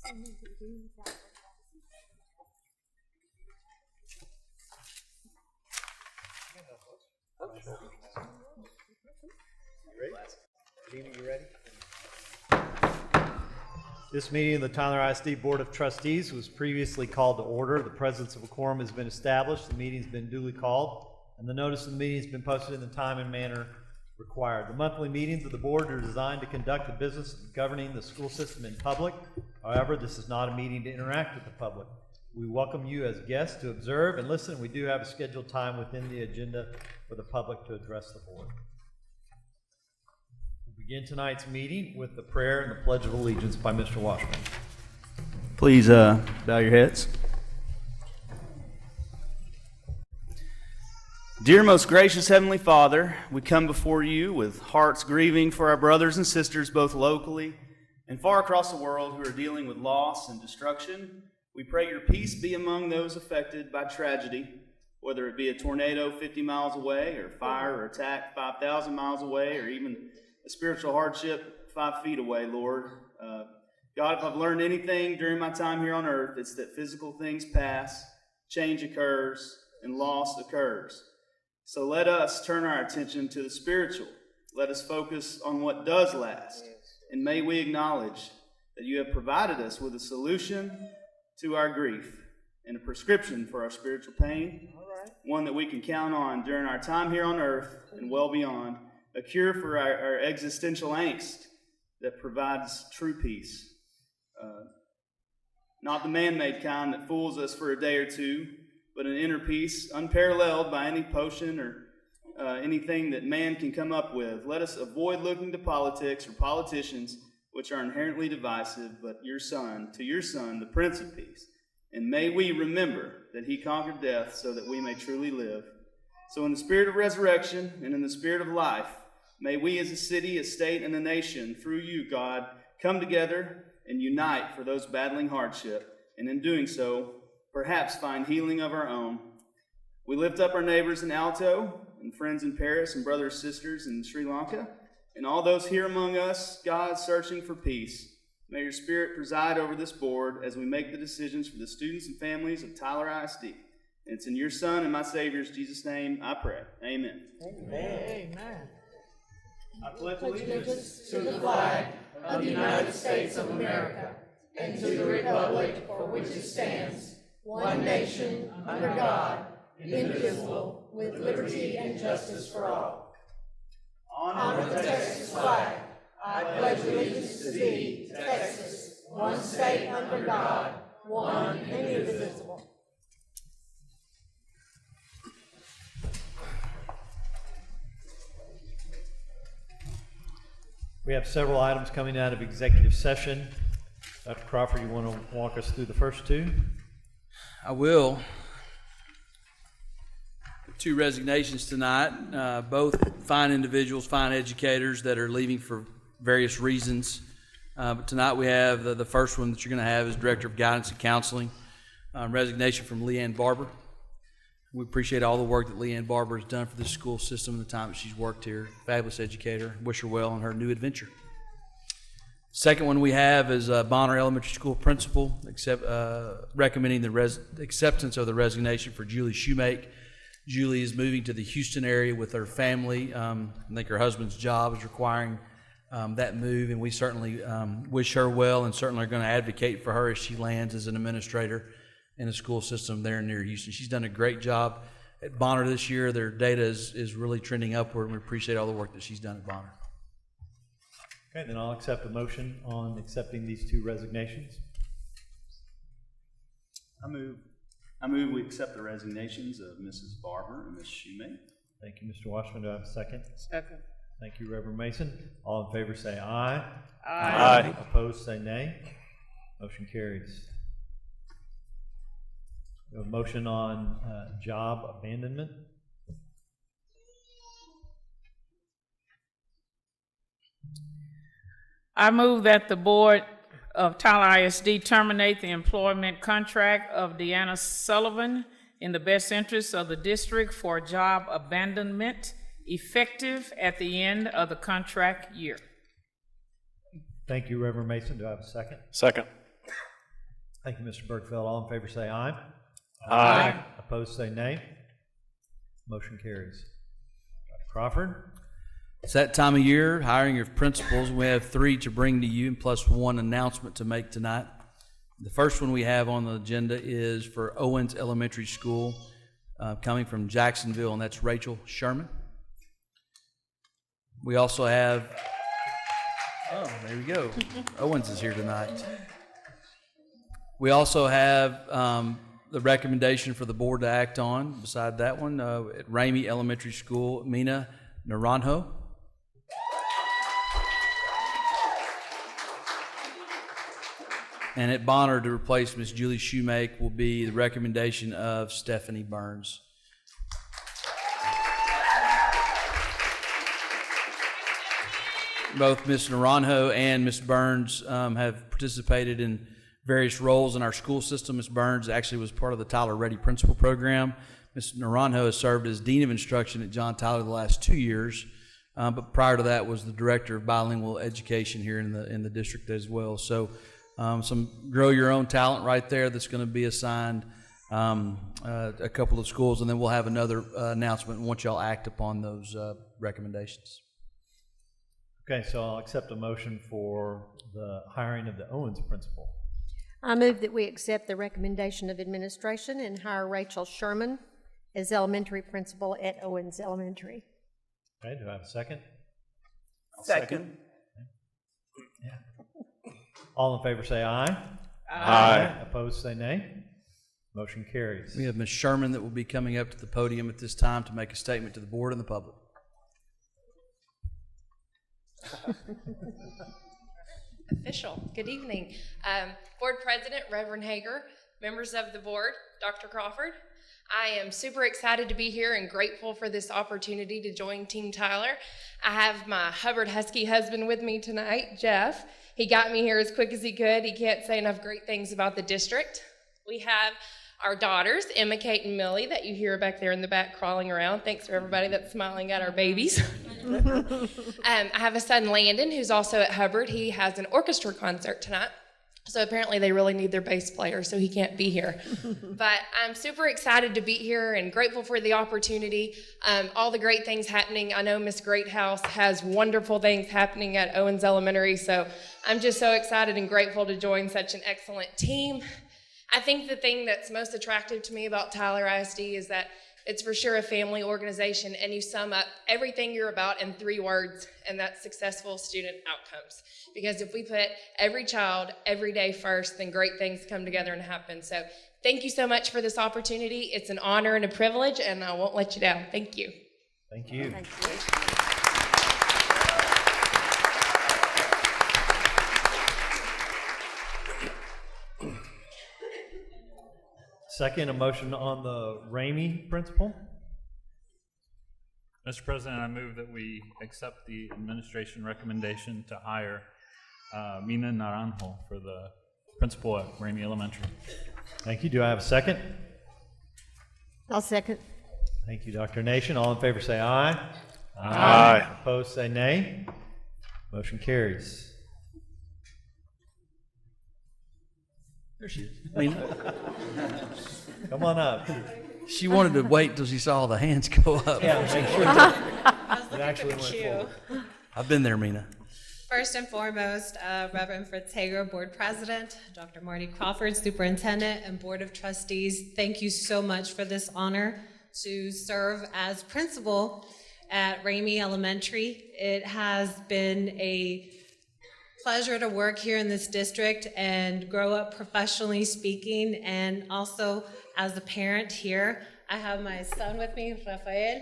You ready? This meeting of the Tyler ISD Board of Trustees was previously called to order. The presence of a quorum has been established. The meeting's been duly called, and the notice of the meeting has been posted in the time and manner required. The monthly meetings of the board are designed to conduct the business of governing the school system in public. However, this is not a meeting to interact with the public. We welcome you as guests to observe and listen. We do have a scheduled time within the agenda for the public to address the board. Begin tonight's meeting with the prayer and the Pledge of Allegiance by Mr. Washburn. Please bow your heads. Dear most gracious Heavenly Father, we come before you with hearts grieving for our brothers and sisters both locally and far across the world who are dealing with loss and destruction. We pray your peace be among those affected by tragedy, whether it be a tornado 50 miles away or fire or attack 5,000 miles away or even a spiritual hardship 5 feet away, Lord. God, if I've learned anything during my time here on earth, it's that physical things pass, change occurs, and loss occurs. So let us turn our attention to the spiritual. Let us focus on what does last. And may we acknowledge that you have provided us with a solution to our grief and a prescription for our spiritual pain, one that we can count on during our time here on earth and well beyond. A cure for our existential angst that provides true peace. Not the man-made kind that fools us for a day or two, but an inner peace unparalleled by any potion or anything that man can come up with. Let us avoid looking to politics or politicians, which are inherently divisive, but to your Son, the Prince of Peace. And may we remember that he conquered death so that we may truly live. So in the spirit of resurrection and in the spirit of life, may we as a city, a state, and a nation, through you, God, come together and unite for those battling hardship, and in doing so, perhaps find healing of our own. We lift up our neighbors in Alto, and friends in Paris, and brothers and sisters in Sri Lanka, and all those here among us, God, searching for peace. May your Spirit preside over this board as we make the decisions for the students and families of Tyler ISD. And it's in your Son and my Savior's Jesus' name I pray. Amen. Amen. Amen. I pledge allegiance to the flag of the United States of America and to the republic for which it stands, one nation, under God, indivisible, with liberty and justice for all. Honor the Texas flag. I pledge allegiance to thee, Texas, one state under God, one and indivisible. We have several items coming out of executive session. Dr. Crawford, you want to walk us through the first two? I will. 2 resignations tonight, both fine individuals, fine educators that are leaving for various reasons. But tonight we have the first one that you're going to have is Director of Guidance and Counseling, resignation from Leanne Barber. We appreciate all the work that Leanne Barber has done for this school system and the time that she's worked here. Fabulous educator. Wish her well on her new adventure. Second one we have is Bonner Elementary School Principal, recommending the acceptance of the resignation for Julie Shoemake. Julie is moving to the Houston area with her family. I think her husband's job is requiring that move, and we certainly wish her well and certainly are going to advocate for her as she lands as an administrator in the school system there near Houston. She's done a great job at Bonner this year. Their data is really trending upward, and we appreciate all the work that she's done at Bonner. Okay, then I'll accept a motion on accepting these 2 resignations. I move we accept the resignations of Mrs. Barber and Ms. Shoemake. Thank you, Mr. Washburn. Do I have a second? Second. Thank you, Reverend Mason. All in favor say aye. Aye. Opposed say nay. Motion carries. We have a motion on job abandonment. I move that the Board of Tyler ISD terminate the employment contract of Deanna Sullivan in the best interest of the district for job abandonment effective at the end of the contract year. Thank you, Reverend Mason. Do I have a second? Second. Thank you, Mr. Bergfeld. All in favor say aye. Aye. Opposed say nay. Motion carries. Dr. Crawford? It's that time of year, hiring of principals. We have 3 to bring to you, and plus 1 announcement to make tonight. The first one we have on the agenda is for Owens Elementary School, coming from Jacksonville, and that's Rachel Sherman. We also have, oh, there we go. Owens is here tonight. We also have the recommendation for the board to act on, beside that one, at Ramey Elementary School, Mina Naranjo. And at Bonner, to replace Miss Julie Shoemake, will be the recommendation of Stephanie Burns. Both Ms. Naranjo and Ms. Burns have participated in various roles in our school system. Ms. Burns actually was part of the Tyler Reddy Principal Program. Ms. Naranjo has served as Dean of Instruction at John Tyler the last 2 years, but prior to that was the Director of Bilingual Education here in the district as well. So some grow your own talent right there that's going to be assigned a couple of schools, and then we'll have another announcement once y'all act upon those recommendations. Okay, so I'll accept a motion for the hiring of the Owens principal. I move that we accept the recommendation of administration and hire Rachel Sherman as elementary principal at Owens Elementary. Okay, do I have a second? Second. All in favor say aye. Aye. Opposed say nay. Motion carries. We have Ms. Sherman that will be coming up to the podium at this time to make a statement to the board and the public. Official. Good evening. Board President, Reverend Hager, members of the board, Dr. Crawford. I am super excited to be here and grateful for this opportunity to join Team Tyler. I have my Hubbard Husky husband with me tonight, Jeff. He got me here as quick as he could. He can't say enough great things about the district. We have our daughters, Emma, Kate, and Millie, that you hear back there in the back crawling around. Thanks for everybody that's smiling at our babies. I have a son, Landon, who's also at Hubbard. He has an orchestra concert tonight. So apparently they really need their bass player, so he can't be here. But I'm super excited to be here and grateful for the opportunity. All the great things happening. I know Miss Greathouse has wonderful things happening at Owens Elementary, so I'm just so excited and grateful to join such an excellent team. I think the thing that's most attractive to me about Tyler ISD is that it's for sure a family organization, and you sum up everything you're about in 3 words, and that's successful student outcomes. Because if we put every child every day first, then great things come together and happen. So thank you so much for this opportunity. It's an honor and a privilege, and I won't let you down. Thank you. Thank you. Thank you. Second, a motion on the Ramey principal. Mr. President, I move that we accept the administration recommendation to hire Mina Naranjo for the principal at Ramey Elementary. Thank you. Do I have a second? I'll second. Thank you, Dr. Nation. All in favor say aye. Aye. Opposed say nay. Motion carries. There she is. Mina. Come on up. She wanted to wait until she saw the hands go up. Yeah, make sure that it actually went forward. I've been there, Mina. First and foremost, Reverend Fritz Hager, Board President, Dr. Marty Crawford, Superintendent, and Board of Trustees, thank you so much for this honor to serve as principal at Ramey Elementary. It has been a pleasure to work here in this district and grow up professionally speaking, and also as a parent here. I have my son with me, Rafael,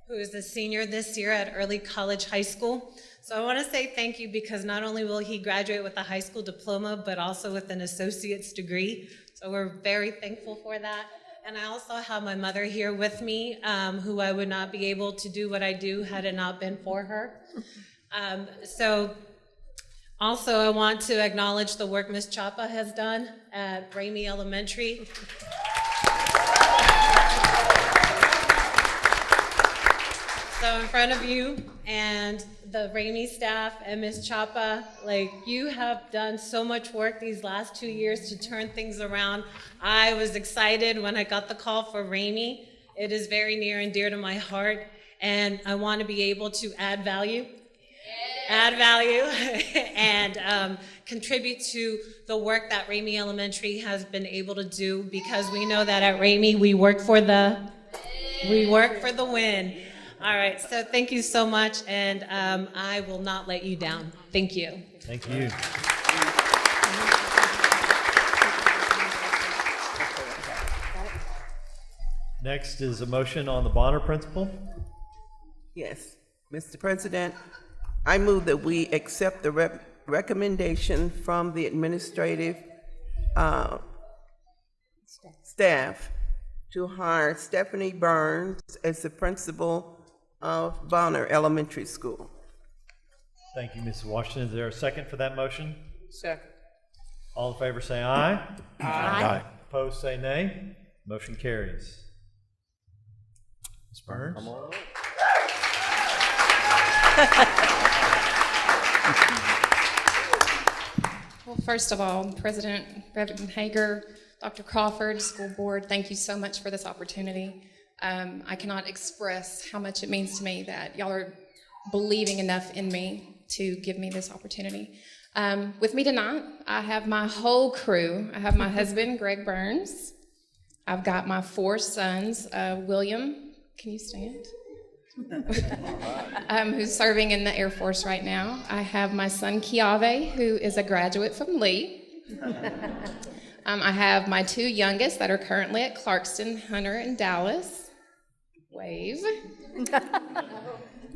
who is a senior this year at Early College High School. So I want to say thank you, because not only will he graduate with a high school diploma, but also with an associate's degree. So we're very thankful for that. And I also have my mother here with me, who I would not be able to do what I do had it not been for her. Also, I want to acknowledge the work Ms. Chopin has done at Ramey Elementary. So So in front of you and the Ramey staff and Ms. Chopin, like, you have done so much work these last 2 years to turn things around. I was excited when I got the call for Ramey. It is very near and dear to my heart, and I want to be able to add value and contribute to the work that Ramey Elementary has been able to do, because we know that at Ramey we work for the win. All right, so thank you so much, and I will not let you down. Thank you. Thank you. Next is a motion on the Bonner Principle. Yes, Mr. President, I move that we accept the recommendation from the administrative staff to hire Stephanie Burns as the principal of Bonner Elementary School. Thank you, Mrs. Washington. Is there a second for that motion? Second. All in favor say aye. Aye. Opposed say nay. Motion carries. Ms. Burns? Well, first of all, President Reverend Hager, Dr. Crawford, School Board, thank you so much for this opportunity. I cannot express how much it means to me that y'all are believing enough in me to give me this opportunity. With me tonight, I have my whole crew. I have my husband, Greg Burns. I've got my 4 sons, William, can you stand? Who's serving in the Air Force right now. I have my son, Kiave, who is a graduate from Lee. I have my 2 youngest that are currently at Clarkston, Hunter and Dallas. Wave.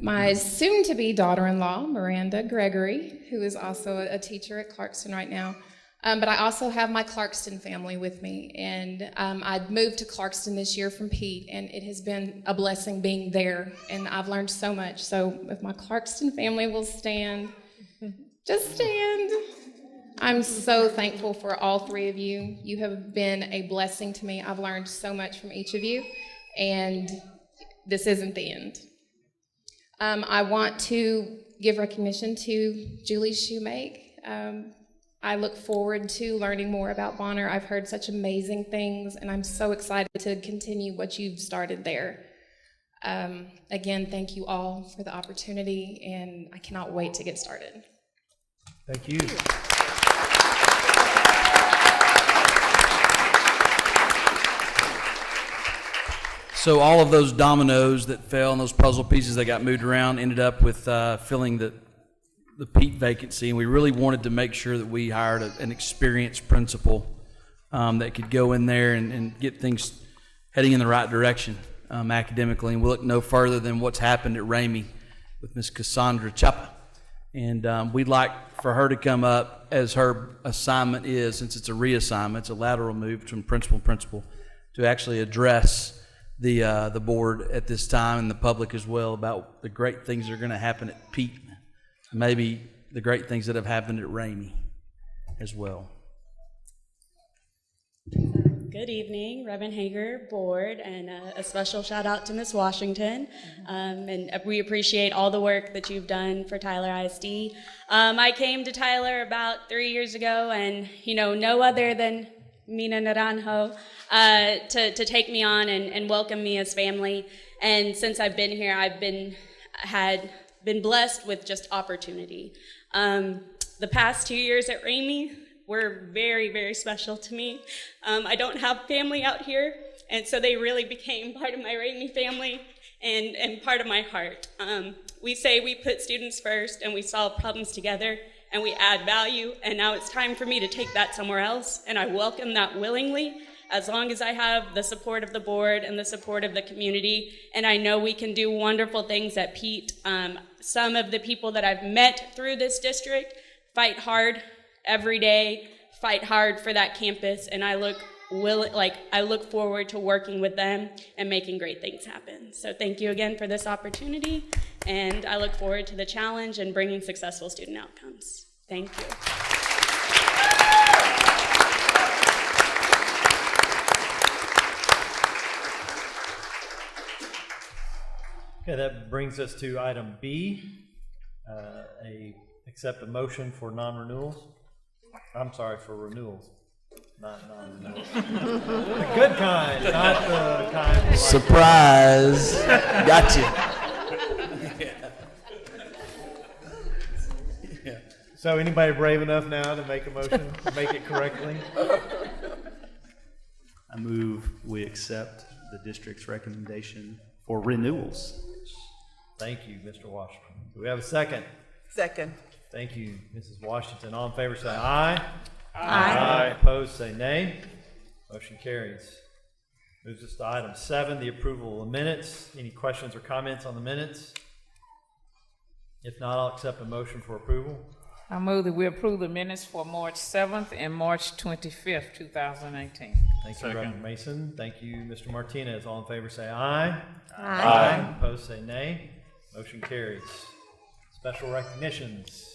My soon-to-be daughter-in-law, Miranda Gregory, who is also a teacher at Clarkston right now. But I also have my Clarkston family with me, and I moved to Clarkston this year from Pete, and it has been a blessing being there, and I've learned so much. So if my Clarkston family will stand, just stand. I'm so thankful for all 3 of you. You have been a blessing to me. I've learned so much from each of you, and this isn't the end. I want to give recognition to Julie Shoemake. I look forward to learning more about Bonner. I've heard such amazing things, and I'm so excited to continue what you've started there. Again, thank you all for the opportunity, and I cannot wait to get started. Thank you. So all of those dominoes that fell and those puzzle pieces that got moved around ended up with filling the Pete vacancy, and we really wanted to make sure that we hired an experienced principal that could go in there and get things heading in the right direction academically. And we'll look no further than what's happened at Ramey with Miss Cassandra Chopin. And we'd like for her to come up, as her assignment is, since it's a reassignment, it's a lateral move from principal to principal, to actually address the board at this time and the public as well about the great things that are going to happen at Pete, maybe the great things that have happened at Ramey as well. Good evening, Reverend Hager, board, and a special shout out to Ms. Washington. And we appreciate all the work that you've done for Tyler ISD. I came to Tyler about 3 years ago, and no other than Mina Naranjo to take me on and welcome me as family. And since I've been here, I've been blessed with just opportunity. The past 2 years at Ramey were very, very special to me. I don't have family out here, and so they really became part of my Ramey family and part of my heart. We say we put students first and we solve problems together and we add value, and now it's time for me to take that somewhere else, and I welcome that willingly, as long as I have the support of the board and the support of the community, and I know we can do wonderful things at Pete. Some of the people that I've met through this district fight hard every day, fight hard for that campus, and I look forward to working with them and making great things happen. So thank you again for this opportunity, and I look forward to the challenge and bringing successful student outcomes. Thank you. Okay, that brings us to item B, accept a motion for non-renewals. I'm sorry, for renewals, not non-renewals. The good kind, not the kind. Like Surprise. Gotcha. So anybody brave enough now to make a motion, make it correctly? I move we accept the district's recommendation for renewals. Thank you, Mr. Washington. Do we have a second? Second. Thank you, Mrs. Washington. All in favor say aye. Aye. Opposed say nay. Motion carries. Moves us to item 7, the approval of the minutes. Any questions or comments on the minutes? If not, I'll accept a motion for approval. I move that we approve the minutes for March 7th and March 25th, 2018. Thank you, Second. Reverend Mason. Thank you, Mr. Martinez. All in favor say aye. Aye. Opposed say nay. Motion carries. Special recognitions.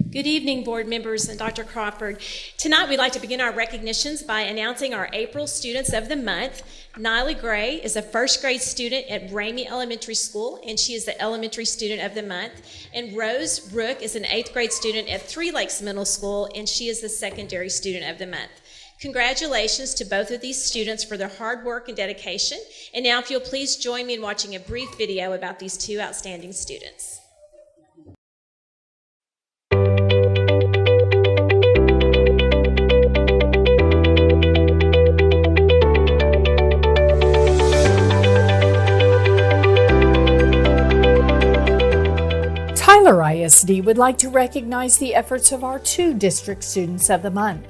Good evening, board members and Dr. Crawford. Tonight, we'd like to begin our recognitions by announcing our April Students of the Month. Nyla Gray is a first grade student at Ramey Elementary School, and she is the Elementary Student of the Month. And Rose Rook is an 8th grade student at Three Lakes Middle School, and she is the Secondary Student of the Month. Congratulations to both of these students for their hard work and dedication. And now, if you'll please join me in watching a brief video about these two outstanding students. Tyler ISD would like to recognize the efforts of our 2 District Students of the Month.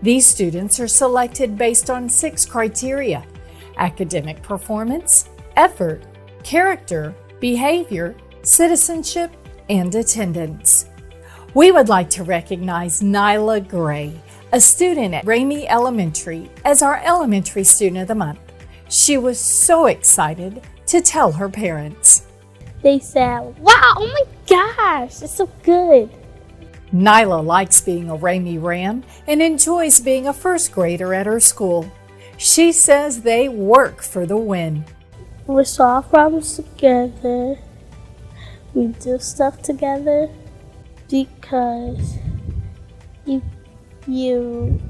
These students are selected based on 6 criteria: academic performance, effort, character, behavior, citizenship, and attendance. We would like to recognize Nyla Gray, a student at Ramey Elementary, as our Elementary Student of the Month. She was so excited to tell her parents. They said, "Wow, oh my gosh, it's so good." Nyla likes being a Ramey Ram and enjoys being a first grader at her school. She says they work for the win. We solve problems together. We do stuff together because you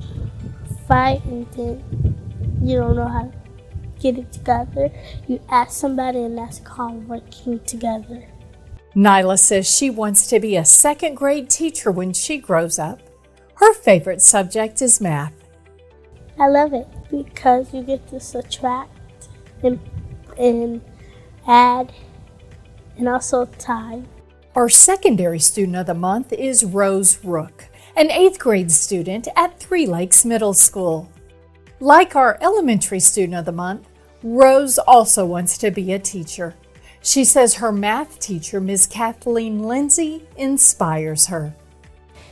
fight and then you don't know how to get it together. You ask somebody, and that's called working together. Nyla says she wants to be a second grade teacher when she grows up. Her favorite subject is math. I love it because you get to subtract and add and also tie. Our Secondary Student of the Month is Rose Rook, an 8th grade student at Three Lakes Middle School. Like our Elementary Student of the Month, Rose also wants to be a teacher. She says her math teacher, Ms. Kathleen Lindsay, inspires her.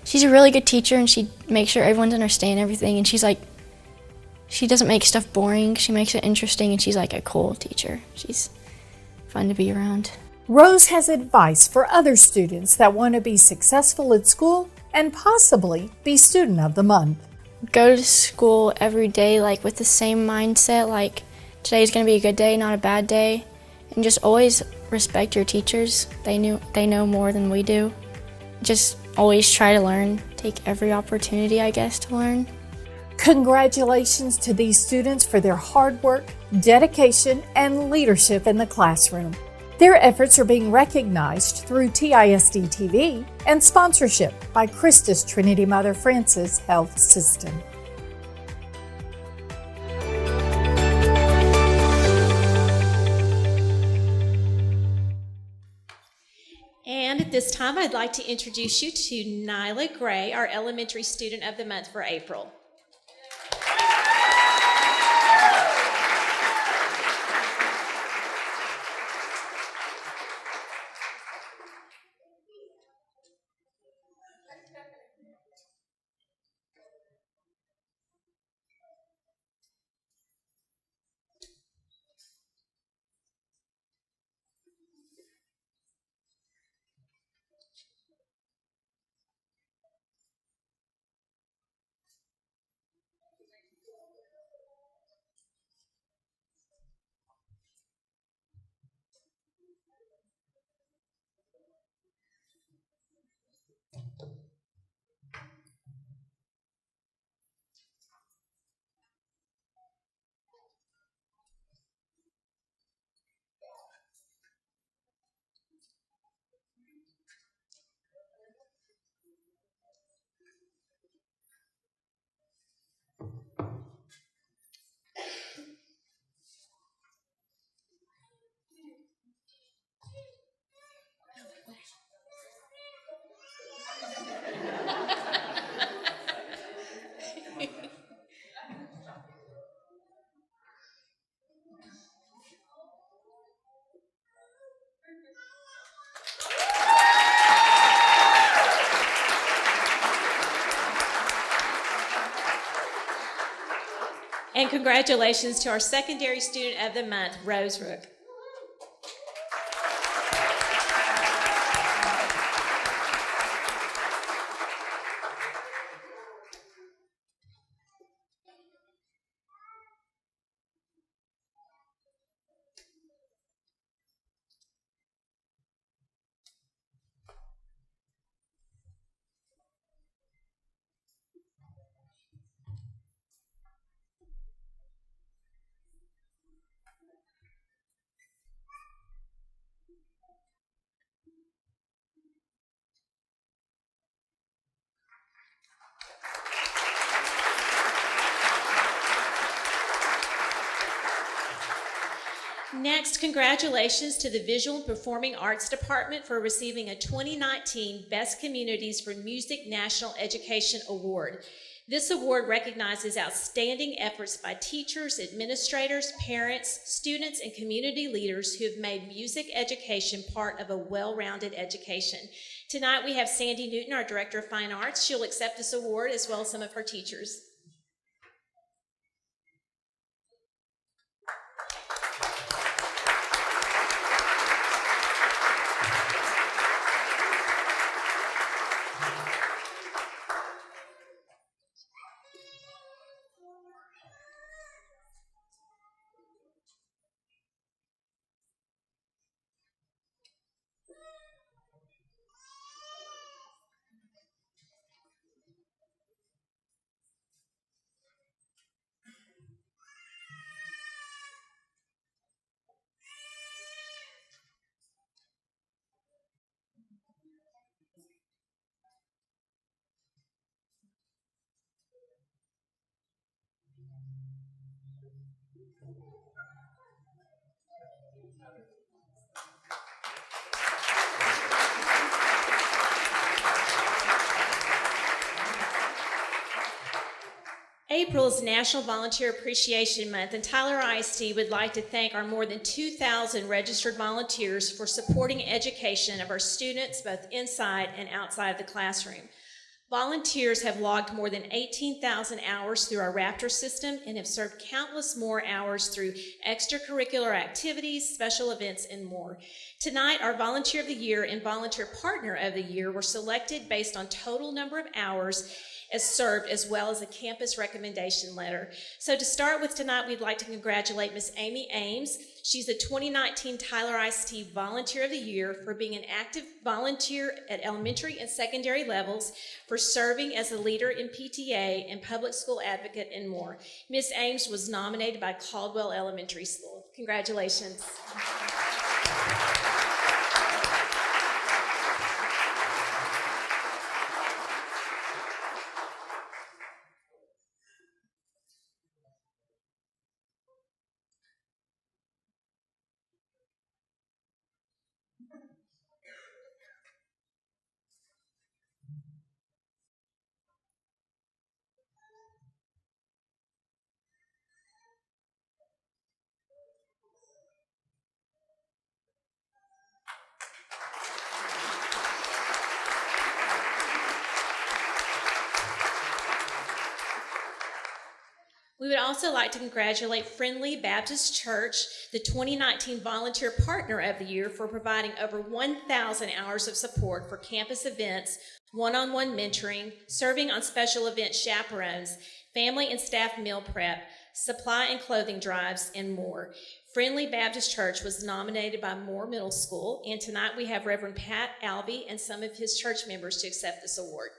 She's a really good teacher, and she makes sure everyone's understand everything, and she doesn't make stuff boring. She makes it interesting, and she's like a cool teacher. She's fun to be around. Rose has advice for other students that want to be successful at school and possibly be Student of the Month. Go to school every day like with the same mindset, like today's going to be a good day, not a bad day, and just always respect your teachers. They know more than we do. Just always try to learn. Take every opportunity, I guess, to learn. Congratulations to these students for their hard work, dedication, and leadership in the classroom. Their efforts are being recognized through TISD TV and sponsorship by Christus Trinity Mother Francis Health System. And at this time, I'd like to introduce you to Nyla Gray, our Elementary Student of the Month for April. And congratulations to our secondary student of the month, Rose Rook. Next, congratulations to the Visual and Performing Arts Department for receiving a 2019 Best Communities for Music National Education Award. This award recognizes outstanding efforts by teachers, administrators, parents, students, and community leaders who have made music education part of a well-rounded education. Tonight we have Sandy Newton, our Director of Fine Arts. She'll accept this award as well as some of her teachers. April is National Volunteer Appreciation Month, and Tyler ISD would like to thank our more than 2,000 registered volunteers for supporting education of our students both inside and outside of the classroom. Volunteers have logged more than 18,000 hours through our Raptor system and have served countless more hours through extracurricular activities, special events, and more. Tonight, our Volunteer of the Year and Volunteer Partner of the Year were selected based on total number of hours as served, as well as a campus recommendation letter. So to start with tonight, we'd like to congratulate Miss Amy Ames. She's the 2019 Tyler ISD Volunteer of the Year for being an active volunteer at elementary and secondary levels, for serving as a leader in PTA and public school advocate, and more. Miss Ames was nominated by Caldwell Elementary School. Congratulations. We would also like to congratulate Friendly Baptist Church, the 2019 Volunteer Partner of the Year, for providing over 1,000 hours of support for campus events, one-on-one mentoring, serving on special event chaperones, family and staff meal prep, supply and clothing drives, and more. Friendly Baptist Church was nominated by Moore Middle School, and tonight we have Reverend Pat Albee and some of his church members to accept this award.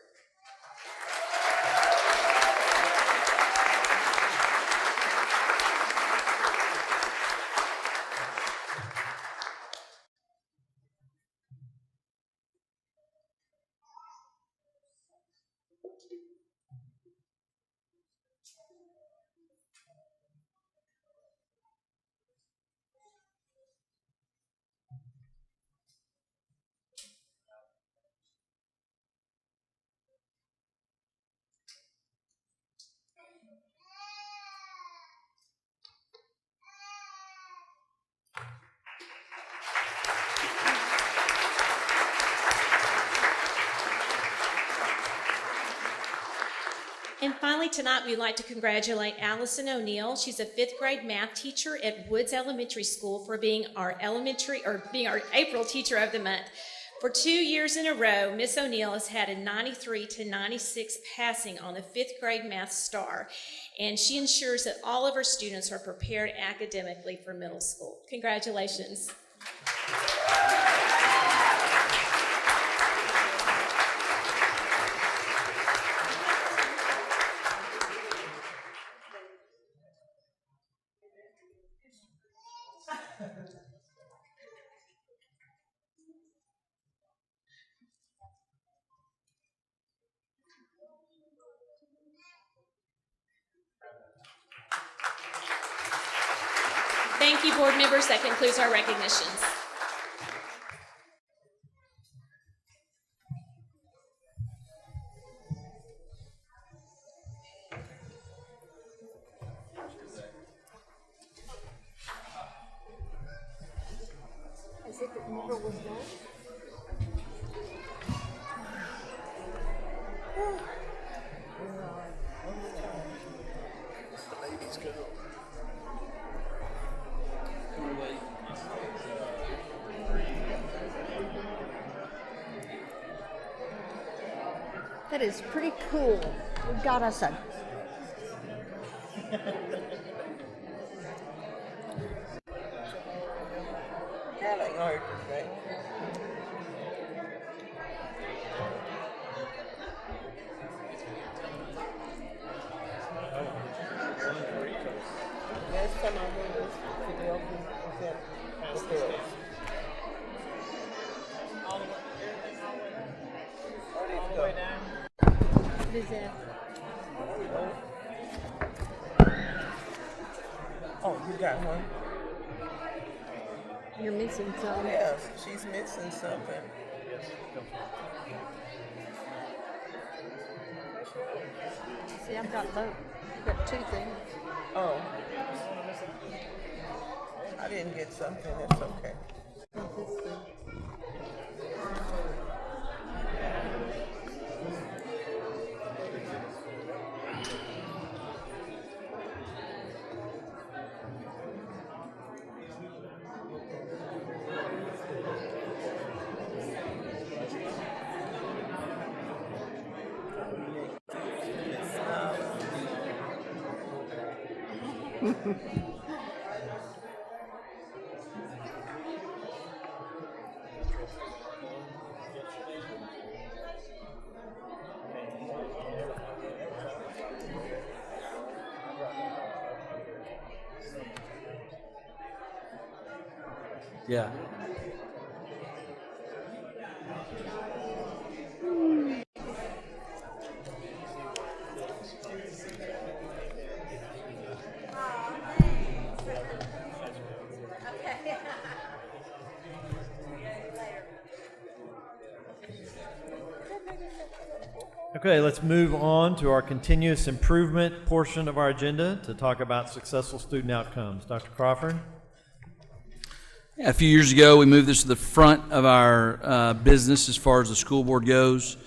And finally, tonight, we'd like to congratulate Allison O'Neill. She's a 5th grade math teacher at Woods Elementary School for being our April Teacher of the Month. For 2 years in a row, Miss O'Neill has had a 93 to 96 passing on the 5th grade math star, and she ensures that all of her students are prepared academically for middle school. Congratulations. Thank you, board members. That concludes our recognitions. As if it never was done. That is pretty cool. We got us a Like oranges, right? Last time I went was to the open event. All the way down. What is that? Oh, you got one? You're missing some. Yes, she's missing something. See, I've got both. I've got 2 things. Oh. I didn't get something, that's okay. Yeah. Okay, let's move on to our continuous improvement portion of our agenda to talk about successful student outcomes. Dr. Crawford? Yeah, a few years ago, we moved this to the front of our business as far as the school board goes,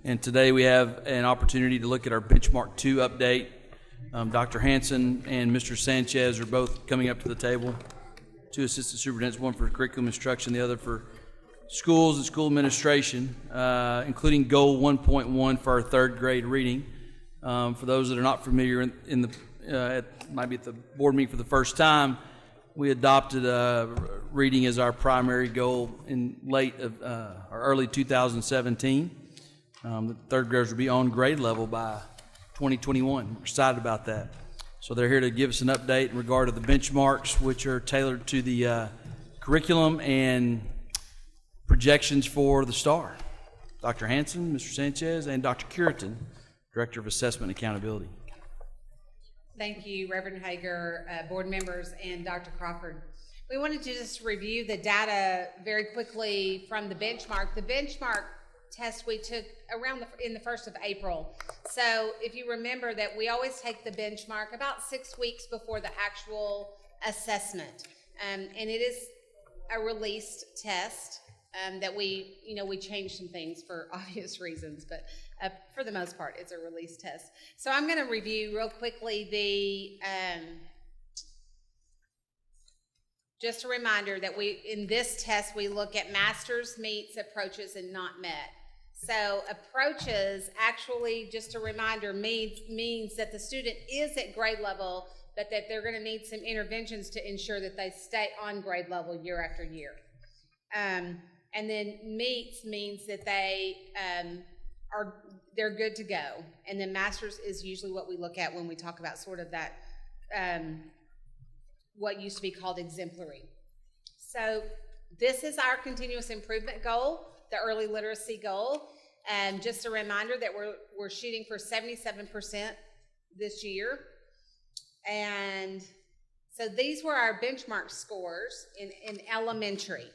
and today we have an opportunity to look at our Benchmark 2 update. Dr. Hanson and Mr. Sanchez are both coming up to the table. 2 assistant superintendents, one for curriculum instruction, the other for schools and school administration, including goal 1.1 for our 3rd grade reading. For those that are not familiar, might be at the board meeting for the first time, we adopted reading as our primary goal in early 2017. The 3rd graders will be on grade level by 2021. We're excited about that. So they're here to give us an update in regard to the benchmarks, which are tailored to the curriculum and projections for the STAR. Dr. Hanson, Mr. Sanchez, and Dr. Curitan, Director of Assessment and Accountability. Thank you, Reverend Hager, board members, and Dr. Crawford. We wanted to just review the data very quickly from the benchmark. The benchmark test we took in the 1st of April. So if you remember that we always take the benchmark about 6 weeks before the actual assessment. And it is a released test. that we changed some things for obvious reasons, but for the most part, it's a release test. So I'm going to review real quickly just a reminder that in this test, we look at masters, meets, approaches, and not met. So approaches, actually, just a reminder, means that the student is at grade level, but that they're going to need some interventions to ensure that they stay on grade level year after year. And then meets means that they're good to go. And then masters is usually what we look at when we talk about sort of that, what used to be called exemplary. So this is our continuous improvement goal, the early literacy goal. And just a reminder that we're shooting for 77% this year. And so these were our benchmark scores in elementary.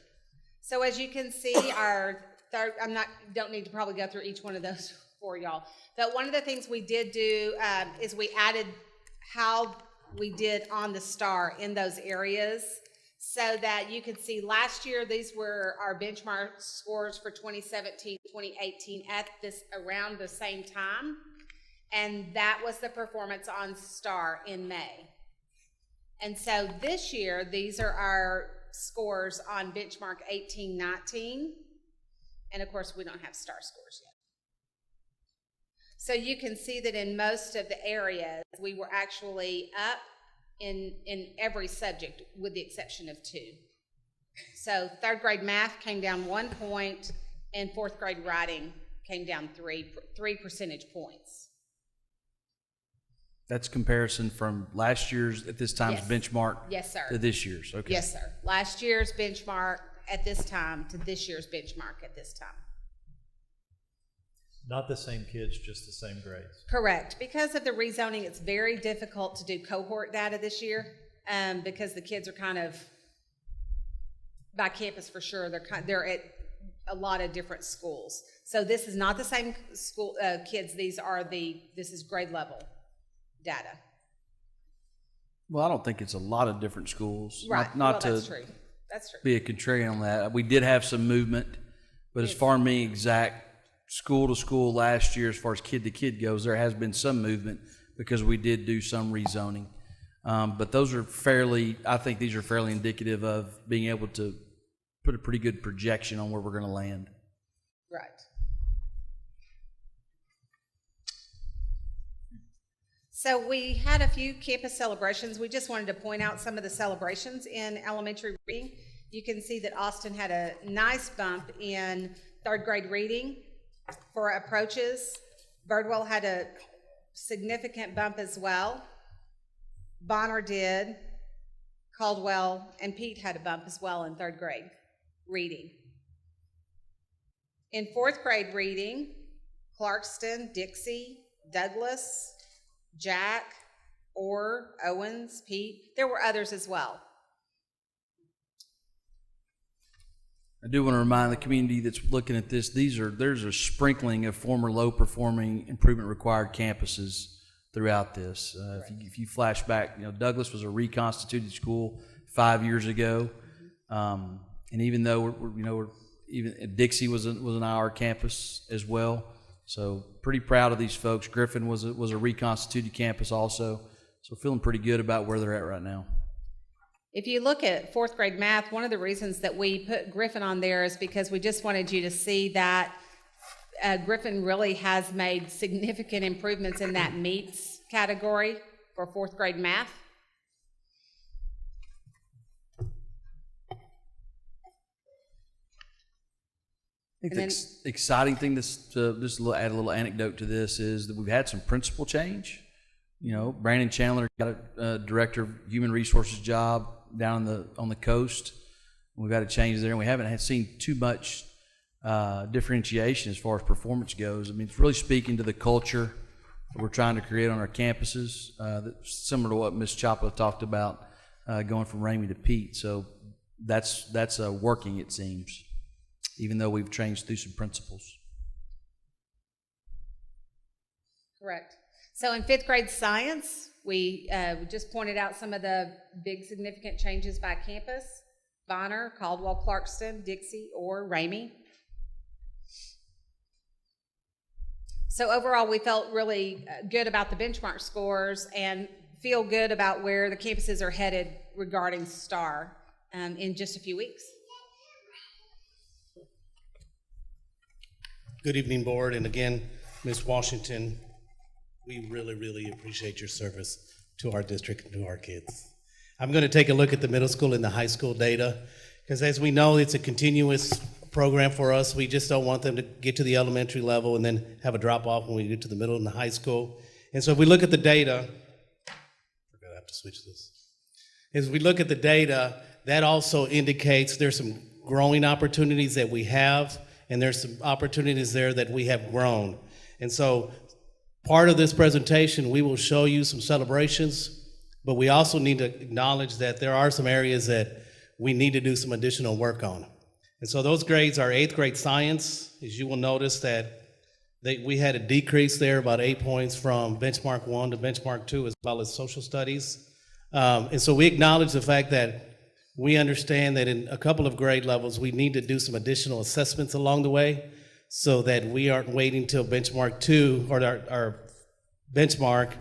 So as you can see, don't need to probably go through each one of those for y'all. But one of the things we did do is we added how we did on the STAR in those areas so that you could see last year, these were our benchmark scores for 2017, 2018 at around the same time. And that was the performance on STAR in May. And so this year, these are our scores on benchmark 18-19. And of course, we don't have STAR scores yet. So you can see that in most of the areas, we were actually up in every subject with the exception of 2. So 3rd grade math came down 1 point and 4th grade writing came down 3 percentage points. That's comparison from last year's at this time's benchmark to this year's. Okay. Yes, sir. Last year's benchmark at this time to this year's benchmark at this time. Not the same kids, just the same grades. Correct. Because of the rezoning, it's very difficult to do cohort data this year because the kids are kind of, by campus for sure, they're at a lot of different schools. So this is not the same school kids. This is grade level data. Well, I don't think it's a lot of different schools. Right. That's true. That's true. Be a contrarian on that. We did have some movement, but as far as me exact school to school last year, as far as kid to kid goes, there has been some movement because we did do some rezoning. But those are I think these are fairly indicative of being able to put a pretty good projection on where we're going to land. Right. So we had a few campus celebrations. We just wanted to point out some of the celebrations in elementary reading. You can see that Austin had a nice bump in 3rd grade reading for approaches. Birdwell had a significant bump as well. Bonner did. Caldwell and Pete had a bump as well in 3rd grade reading. In 4th grade reading, Clarkston, Dixie, Douglas, Jack, Orr, Owens, Pete. There were others as well. I do want to remind the community that's looking at this, there's a sprinkling of former low-performing improvement required campuses throughout this. If you flash back, Douglas was a reconstituted school 5 years ago, and even though even Dixie was an IR campus as well. So pretty proud of these folks. Griffin was a reconstituted campus also. So feeling pretty good about where they're at right now. If you look at 4th grade math, one of the reasons that we put Griffin on there is because we just wanted you to see that Griffin really has made significant improvements in that meets category for 4th grade math. I think the exciting thing, just add a little anecdote to this, is that we've had some principal change. Brandon Chandler got a director of human resources job down on the coast. We've had a change there, and we haven't seen too much differentiation as far as performance goes. I mean, it's really speaking to the culture that we're trying to create on our campuses, that's similar to what Ms. Chopin talked about, going from Ramey to Pete. So that's working, it seems, even though we've changed through some principles. Correct. So in 5th grade science, we just pointed out some of the big significant changes by campus. Bonner, Caldwell, Clarkston, Dixie, or Ramey. So overall, we felt really good about the benchmark scores and feel good about where the campuses are headed regarding STAR in just a few weeks. Good evening, board, and again, Ms. Washington, we really, really appreciate your service to our district and to our kids. I'm going to take a look at the middle school and the high school data, because as we know, it's a continuous program for us. We just don't want them to get to the elementary level and then have a drop off when we get to the middle and the high school. And so if we look at the data, I have to switch this. As we look at the data, that also indicates there's some growing opportunities that we have, and there's some opportunities there that we have grown. And so part of this presentation, we will show you some celebrations, but we also need to acknowledge that there are some areas that we need to do some additional work on. And so those grades are 8th grade science. As you will notice that we had a decrease there, about 8 points from benchmark 1 to benchmark 2, as well as social studies. And so we acknowledge the fact that we understand that in a couple of grade levels, we need to do some additional assessments along the way so that we aren't waiting till benchmark 2 or our benchmark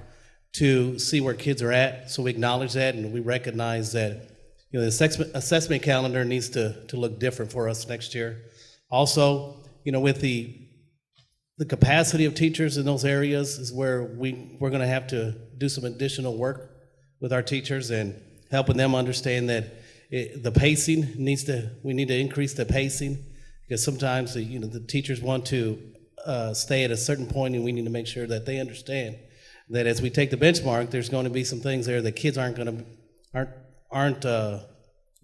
to see where kids are at. So we acknowledge that, and we recognize that the assessment calendar needs to look different for us next year. Also, with the capacity of teachers in those areas is where we're going to have to do some additional work with our teachers and helping them understand that the pacing we need to increase the pacing, because sometimes the teachers want to stay at a certain point, and we need to make sure that they understand that as we take the benchmark, there's going to be some things there that kids aren't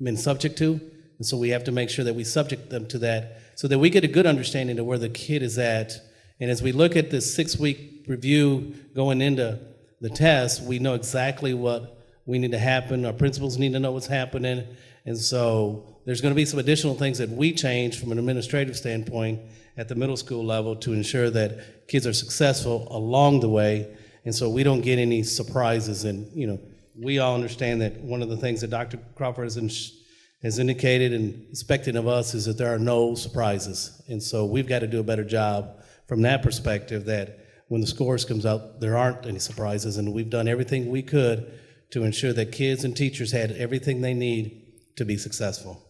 been subject to, and so we have to make sure that we subject them to that so that we get a good understanding of where the kid is at. And as we look at this 6-week review going into the test, we know exactly what we need to happen. Our principals need to know what's happening, and so there's going to be some additional things that we change from an administrative standpoint at the middle school level to ensure that kids are successful along the way, and so we don't get any surprises. And we all understand that one of the things that Dr. Crawford has indicated and expected of us is that there are no surprises. And so we've got to do a better job from that perspective, that when the scores comes out, there aren't any surprises. And we've done everything we could to ensure that kids and teachers had everything they need to be successful.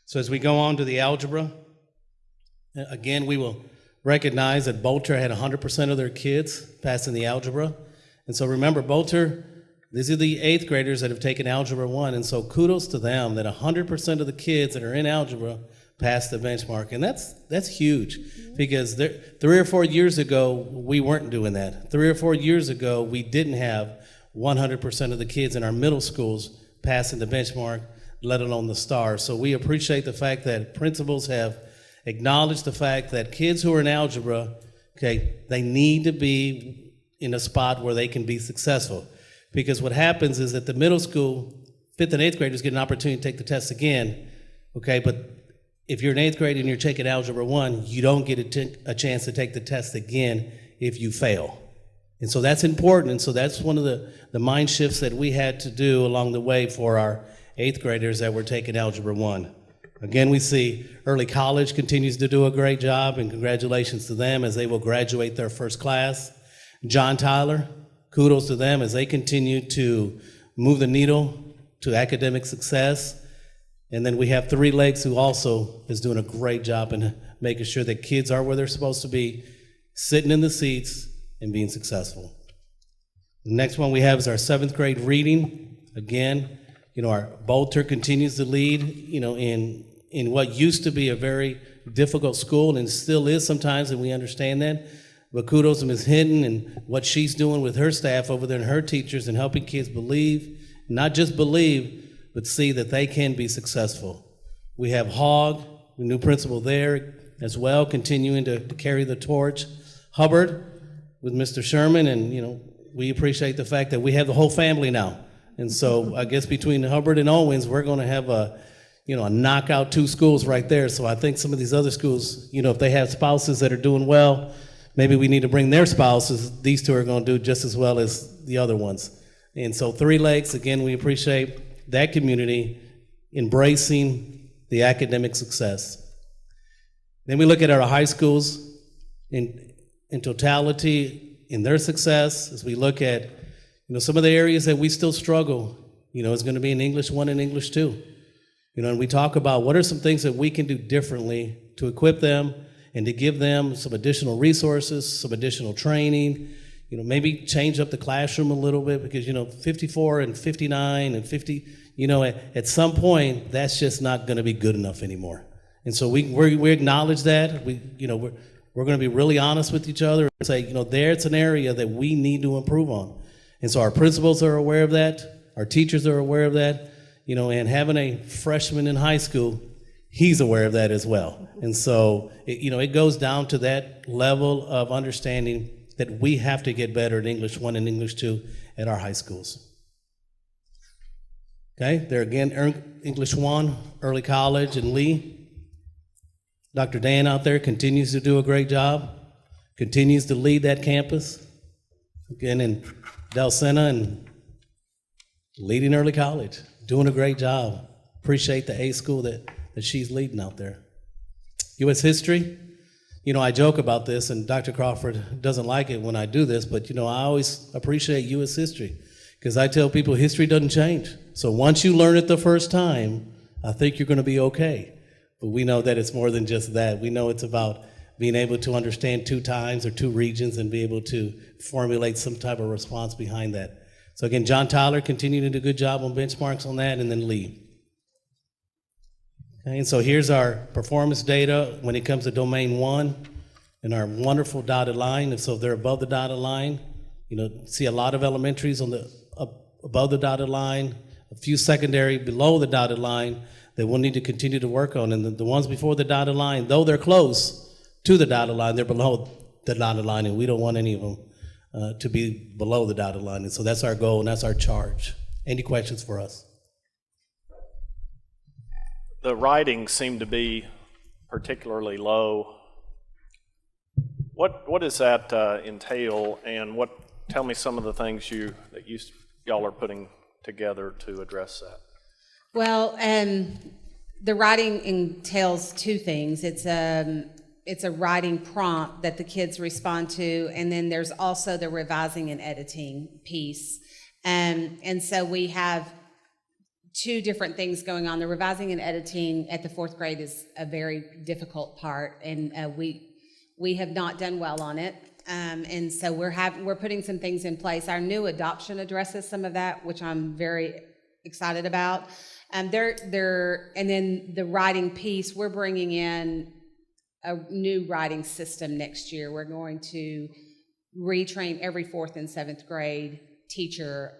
So as we go on to the algebra, again, we will recognize that Bolter had 100% of their kids passing the algebra. And so remember, Bolter, these are the 8th graders that have taken Algebra 1, and so kudos to them that 100% of the kids that are in algebra passed the benchmark, and that's huge, because 3 or 4 years ago, we weren't doing that. 3 or 4 years ago, we didn't have 100% of the kids in our middle schools passing the benchmark, let alone the STAR. So we appreciate the fact that principals have acknowledged the fact that kids who are in algebra, they need to be in a spot where they can be successful. Because what happens is that the middle school, 5th and 8th graders get an opportunity to take the test again, but if you're in 8th grade and you're taking Algebra 1, you don't get a chance to take the test again if you fail. And so that's important, and so that's one of the mind shifts that we had to do along the way for our 8th graders that were taking Algebra 1. Again, we see early college continues to do a great job, and congratulations to them as they will graduate their first class. John Tyler, kudos to them as they continue to move the needle to academic success. And then we have 3 Lakes, who also is doing a great job in making sure that kids are where they're supposed to be, sitting in the seats and being successful. The next one we have is our 7th grade reading. Again, our Bolter continues to lead, in what used to be a very difficult school, and still is sometimes, and we understand that. But kudos to Ms. Hinton and what she's doing with her staff over there and her teachers and helping kids believe, not just believe, but see that they can be successful. We have Hogg, the new principal there as well, continuing to carry the torch. Hubbard with Mr. Sherman, and we appreciate the fact that we have the whole family now. And so I guess between Hubbard and Owens, we're going to have a knockout 2 schools right there. So I think some of these other schools, if they have spouses that are doing well, maybe we need to bring their spouses. These 2 are going to do just as well as the other ones. And so 3 Lakes, again, we appreciate that community embracing the academic success. Then we look at our high schools in totality, in their success, as we look at some of the areas that we still struggle, is going to be in English 1 and English 2. And we talk about what are some things that we can do differently to equip them and to give them some additional resources, some additional training, maybe change up the classroom a little bit because, 54 and 59 and 50, at some point, that's just not going to be good enough anymore. And so we acknowledge that. We're going to be really honest with each other and say, there's an area that we need to improve on. And so our principals are aware of that. Our teachers are aware of that. And having a freshman in high school, he's aware of that as well. And so, it goes down to that level of understanding that we have to get better at English 1 and English 2 at our high schools. Okay, there again, English 1, early college, and Lee. Dr. Dan out there continues to do a great job, continues to lead that campus. Again, in Del Sena and leading early college, doing a great job. Appreciate the A school that she's leading out there. U.S. history, I joke about this, and Dr. Crawford doesn't like it when I do this, but I always appreciate U.S. history because I tell people history doesn't change. So once you learn it the first time, I think you're going to be okay. But we know that it's more than just that. We know it's about being able to understand 2 times or 2 regions and be able to formulate some type of response behind that. So again, John Tyler continuing to do a good job on benchmarks on that, and then Lee. Okay, and so here's our performance data when it comes to domain 1 and our wonderful dotted line. And so if they're above the dotted line, see a lot of elementaries on the above the dotted line, a few secondary below the dotted line that we'll need to continue to work on. And the ones before the dotted line, though they're close to the dotted line, they're below the dotted line, and we don't want any of them to be below the dotted line. And so that's our goal, and that's our charge. Any questions for us? The writing seemed to be particularly low. What does that entail, and tell me some of the things y'all are putting together to address that? Well, the writing entails 2 things. It's a writing prompt that the kids respond to, and then there's also the revising and editing piece. And so we have 2 different things going on. The revising and editing at the 4th grade is a very difficult part, and we have not done well on it. And so we're putting some things in place. Our new adoption addresses some of that, which I'm very excited about. And then the writing piece, we're bringing in a new writing system next year. We're going to retrain every 4th and 7th grade teacher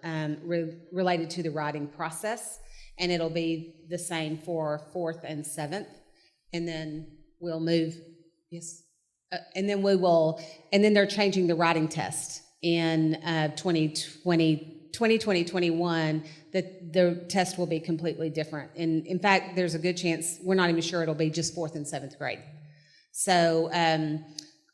related to the writing process, and it'll be the same for 4th and 7th. And then we'll move, yes. And then they're changing the writing test in 2020-21, that the test will be completely different. And in fact, there's a good chance, we're not even sure it'll be just 4th and 7th grade. So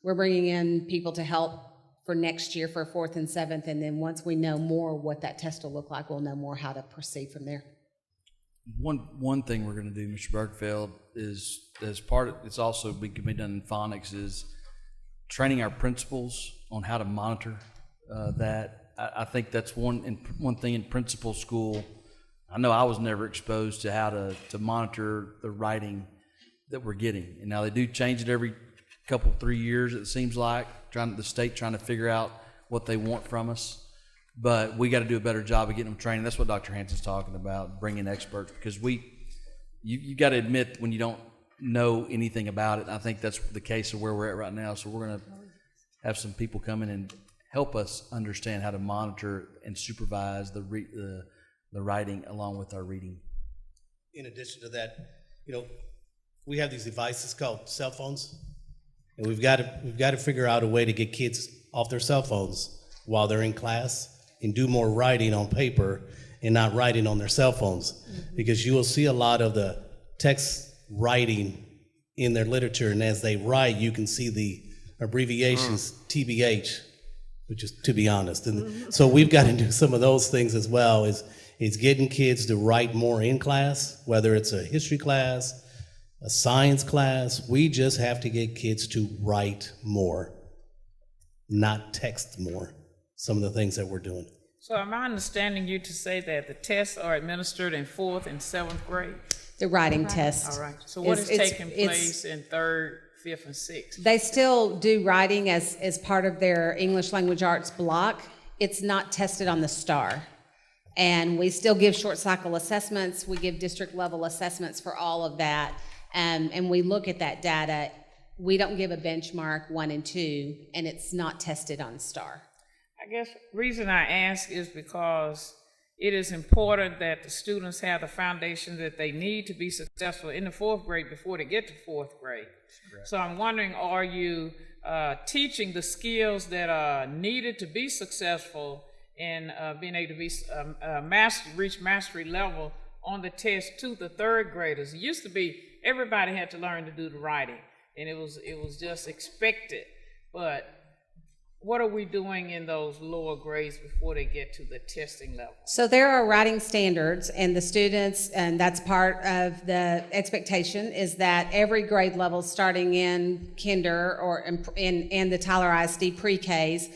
we're bringing in people to help for next year for 4th and 7th, and then once we know more what that test will look like, we'll know more how to proceed from there. One thing we're going to do, Mr. Bergfeld, is as part of it's also can be done in phonics is training our principals on how to monitor that. I think that's one thing in principal school. I know I was never exposed to how to monitor the writing that we're getting, and now they do change it every couple 3 years. It seems like the state trying to figure out what they want from us. But we got to do a better job of getting them training. That's what Dr. Hanson's talking about, bringing experts, because you got to admit when you don't know anything about it. I think that's the case of where we're at right now. So we're going to have some people come in and help us understand how to monitor and supervise the writing along with our reading. In addition to that, we have these devices called cell phones, and we've got to figure out a way to get kids off their cell phones while they're in class and do more writing on paper and not writing on their cell phones. Mm-hmm. Because you will see a lot of the text writing in their literature, and as they write, you can see the abbreviations TBH, which is to be honest. And so we've got to do some of those things as well, is is getting kids to write more in class, whether it's a history class, a science class. We just have to get kids to write more, not text more, some of the things that we're doing. So am I understanding you to say that the tests are administered in 4th and 7th grade? The writing test. All right. So what is taking place in 3rd, 5th, and 6th? They still do writing as part of their English language arts block. It's not tested on the STAR. And we still give short cycle assessments. We give district level assessments for all of that. And we look at that data. We don't give a benchmark 1 and 2, and it's not tested on STAR. I guess the reason I ask is because it is important that the students have the foundation that they need to be successful in the 4th grade before they get to 4th grade. So I'm wondering, are you teaching the skills that are needed to be successful in being able to be reach mastery level on the test to the 3rd graders? It used to be everybody had to learn to do the writing, and it was just expected. But what are we doing in those lower grades before they get to the testing level? So there are writing standards, and the students, and that's part of the expectation, is that every grade level starting in kinder or in the Tyler ISD pre-Ks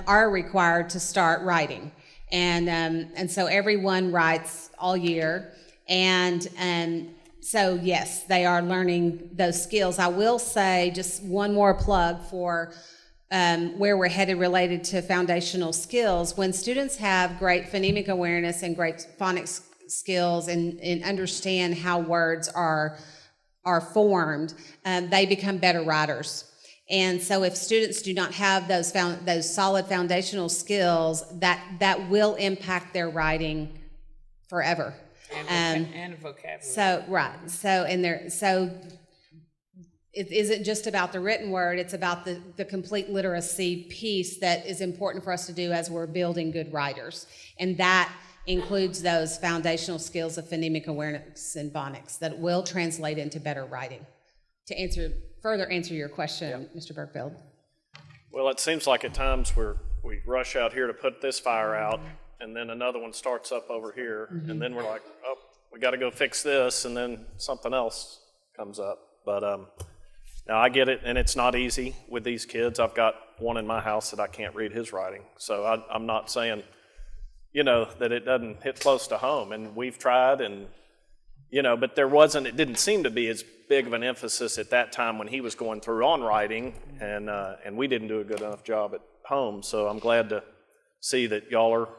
are required to start writing. And so everyone writes all year. And so yes, they are learning those skills. I will say just one more plug for where we're headed related to foundational skills. When students have great phonemic awareness and great phonics skills and understand how words are formed, they become better writers. And so if students do not have those solid foundational skills, that will impact their writing forever. And vocabulary. So right. So it isn't just about the written word, it's about the complete literacy piece that is important for us to do as we're building good writers. And that includes those foundational skills of phonemic awareness and phonics that will translate into better writing. To further answer your question, Mr. Berkfield. Well, it seems like at times we rush out here to put this fire out, and then another one starts up over here, and then we're like, oh, we got to go fix this, and then something else comes up. But now I get it, and it's not easy with these kids. I've got one in my house that I can't read his writing, so I'm not saying, that it doesn't hit close to home, and we've tried, and but it didn't seem to be as big of an emphasis at that time when he was going through on writing, and we didn't do a good enough job at home. So I'm glad to see that y'all are.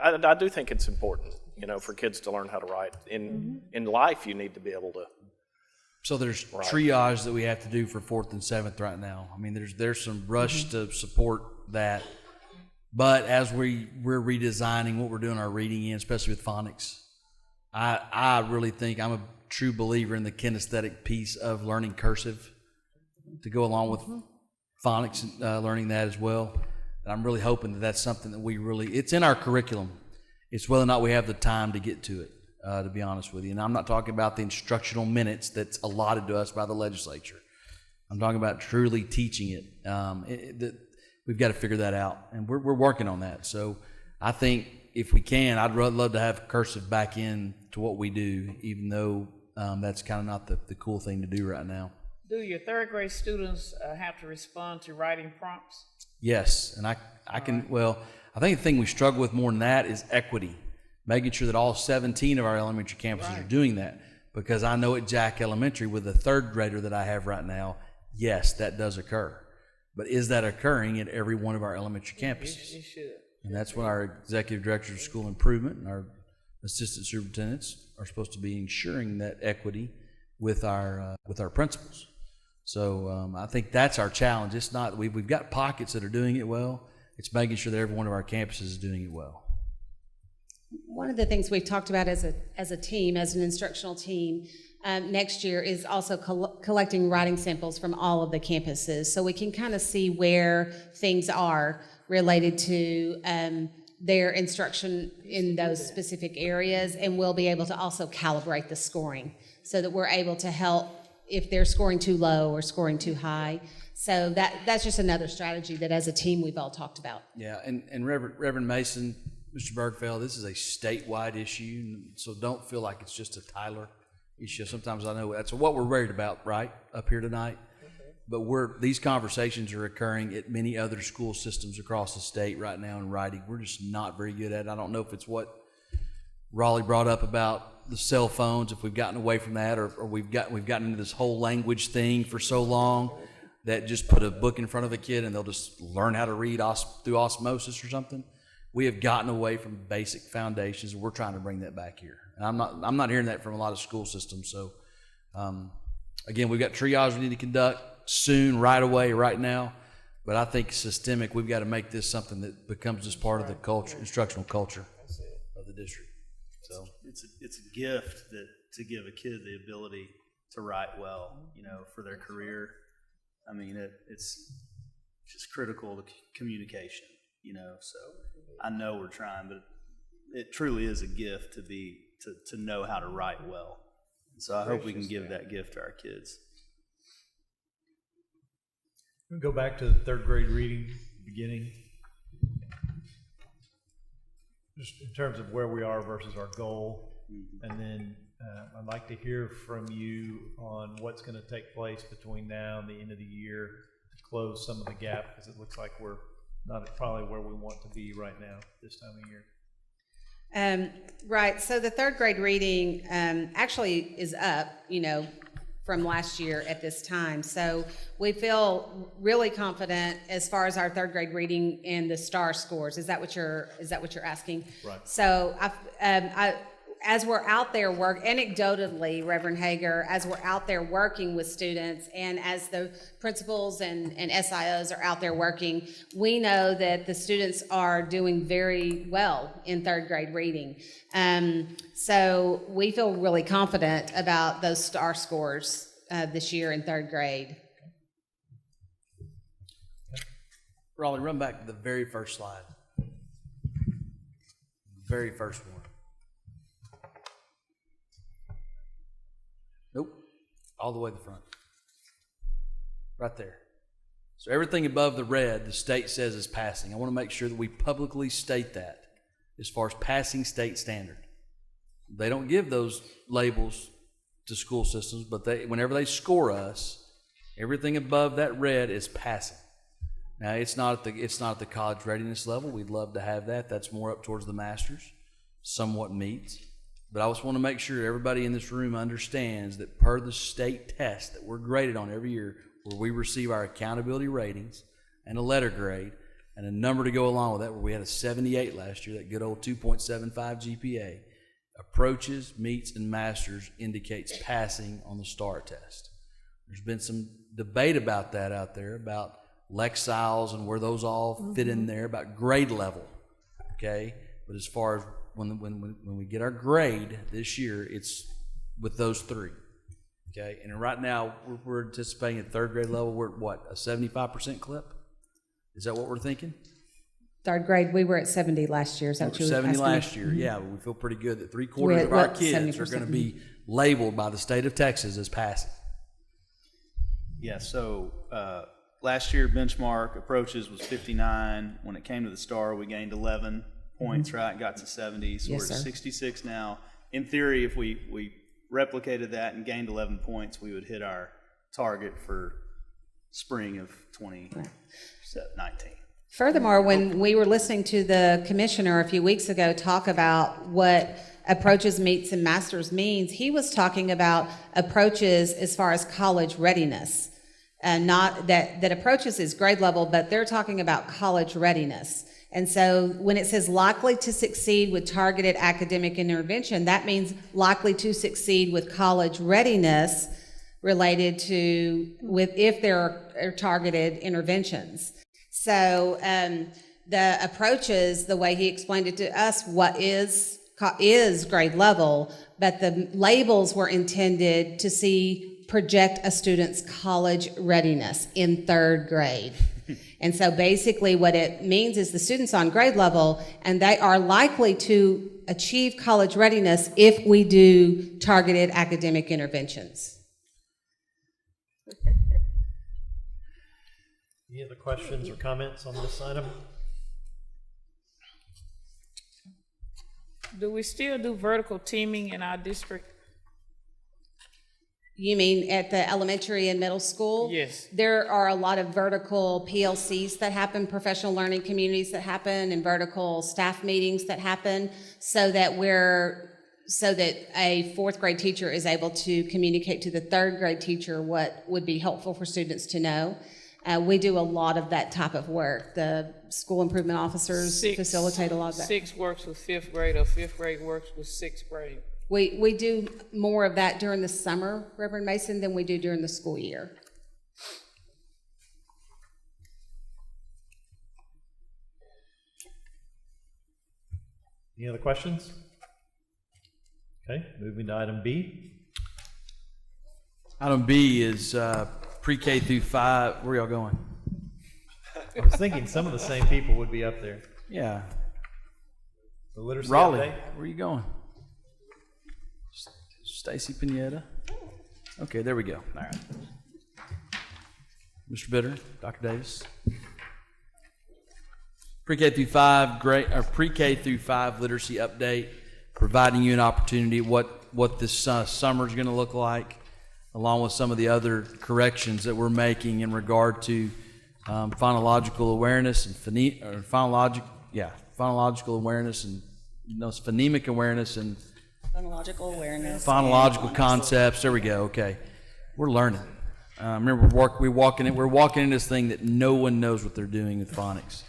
I do think it's important, for kids to learn how to write. In life, you need to be able to. So there's triage that we have to do for 4th and 7th right now. I mean, there's some rush to support that, but as we're redesigning what we're doing our reading in, especially with phonics. I really think I'm a true believer in the kinesthetic piece of learning cursive to go along with phonics, learning that as well. And I'm really hoping that that's something that it's in our curriculum. It's whether or not we have the time to get to it, to be honest with you. And I'm not talking about the instructional minutes that's allotted to us by the legislature. I'm talking about truly teaching it. We've got to figure that out, and we're working on that. So I think if we can, I'd love to have cursive back in to what we do, even though that's kind of not the cool thing to do right now. Do your 3rd grade students have to respond to writing prompts? Yes, and I can, well, I think the thing we struggle with more than that is equity, making sure that all 17 of our elementary campuses are doing that. Because I know at Jack Elementary, with the 3rd grader that I have right now, yes, that does occur. But is that occurring at every one of our elementary campuses? It should. And that's what our executive directors of school improvement and our assistant superintendents are supposed to be ensuring that equity with our principals. So I think that's our challenge. It's not we've got pockets that are doing it well. It's making sure that every one of our campuses is doing it well. One of the things we've talked about as a team, as an instructional team, next year is also collecting writing samples from all of the campuses, so we can kind of see where things are related to their instruction in those specific areas, and we'll be able to also calibrate the scoring so that we're able to help if they're scoring too low or scoring too high. So that's just another strategy that as a team we've all talked about. Yeah, and Reverend Mason, Mr. Bergfeld, this is a statewide issue, so don't feel like it's just a Tyler issue. Sometimes I know that's what we're worried about, right, up here tonight. But these conversations are occurring at many other school systems across the state right now in writing. We're just not very good at it. I don't know if it's what Raleigh brought up about the cell phones, if we've gotten away from that, or we've gotten into this whole language thing for so long that just put a book in front of a kid and they'll just learn how to read through osmosis or something. We have gotten away from basic foundations, and we're trying to bring that back here. And I'm not hearing that from a lot of school systems. So again, we've got triage we need to conduct soon, right away, right now. But I think systemic, we've got to make this something that becomes just part of the culture, instructional culture of the district. So it's a gift to give a kid the ability to write well, for their career. I mean, it's just critical to communication, So I know we're trying, but it truly is a gift to know how to write well. And so I hope we can give that gift to our kids. We'll go back to the third grade reading beginning. Just in terms of where we are versus our goal. And then I'd like to hear from you on what's going to take place between now and the end of the year to close some of the gap, because it looks like we're not probably where we want to be right now this time of year. Right, so the third grade reading actually is up, from last year at this time. So we feel really confident as far as our third grade reading and the STAR scores. Is that what you're asking? Right. So as we're out there anecdotally, Reverend Hager, as we're out there working with students and as the principals and SIOs are out there working, we know that the students are doing very well in third grade reading. So we feel really confident about those STAR scores this year in third grade. Raleigh, run back to the very first slide. Very first one. Nope. All the way to the front. Right there. So everything above the red, the state says is passing. I want to make sure that we publicly state that as far as passing state standard. They don't give those labels to school systems, but whenever they score us, everything above that red is passing. Now, it's not at the college readiness level. We'd love to have that. That's more up towards the masters, somewhat meets. But I just want to make sure everybody in this room understands that per the state test that we're graded on every year, where we receive our accountability ratings and a letter grade and a number to go along with that, where we had a 78 last year, that good old 2.75 GPA, approaches, meets, and masters indicates passing on the STAR test. There's been some debate about that out there, about Lexiles and where those all fit in there, about grade level, okay? But as far as when we get our grade this year, it's with those three, okay? And right now, we're anticipating at third grade level, we're at what, a 75% clip? Is that what we're thinking? Third grade, we were at 70 last year. Is that what you were 70 asking? last year, yeah. But we feel pretty good that 3/4 of our kids are going to be labeled by the state of Texas as passing. Yeah, so last year benchmark approaches was 59. When it came to the STAR, we gained 11 points, right? Got to 70, so Yes, we're at sir. 66 now. In theory, if we replicated that and gained 11 points, we would hit our target for spring of 2019. Furthermore, when we were listening to the commissioner a few weeks ago talk about what approaches, meets, and masters means, he was talking about approaches as far as college readiness. And not that approaches is grade level, but they're talking about college readiness. And so when it says likely to succeed with targeted academic intervention, that means likely to succeed with college readiness related to if there are targeted interventions. So the approaches, the way he explained it to us, what is grade level, but the labels were intended to project a student's college readiness in third grade. And so basically what it means is the student's on grade level and they are likely to achieve college readiness if we do targeted academic interventions. Any other questions or comments on this item? Do we still do vertical teaming in our district? You mean at the elementary and middle school? Yes. There are a lot of vertical PLCs that happen, professional learning communities that happen, and vertical staff meetings that happen, so that a fourth grade teacher is able to communicate to the third grade teacher what would be helpful for students to know. We do a lot of that type of work. The school improvement officers facilitate a lot of that. 6 works with 5th grade, or 5th grade works with 6th grade. We do more of that during the summer, Reverend Mason, than we do during the school year. Any other questions? Okay, moving to item B. Item B is pre-K through 5. Where y'all going? I was thinking some of the same people would be up there. Yeah. The literacy Raleigh, update. where are you going? Stacy Pineda. Okay, there we go. All right. Mr. Bitter, Dr. Davis. Pre-K through 5 pre-K through 5 literacy update, providing you an opportunity what this summer is going to look like, along with some of the other corrections that we're making in regard to phonological awareness and phonological awareness and phonemic awareness and phonological awareness, phonological concepts. There we go. Okay, we're learning. Remember, we're walking in this thing that no one knows what they're doing with phonics.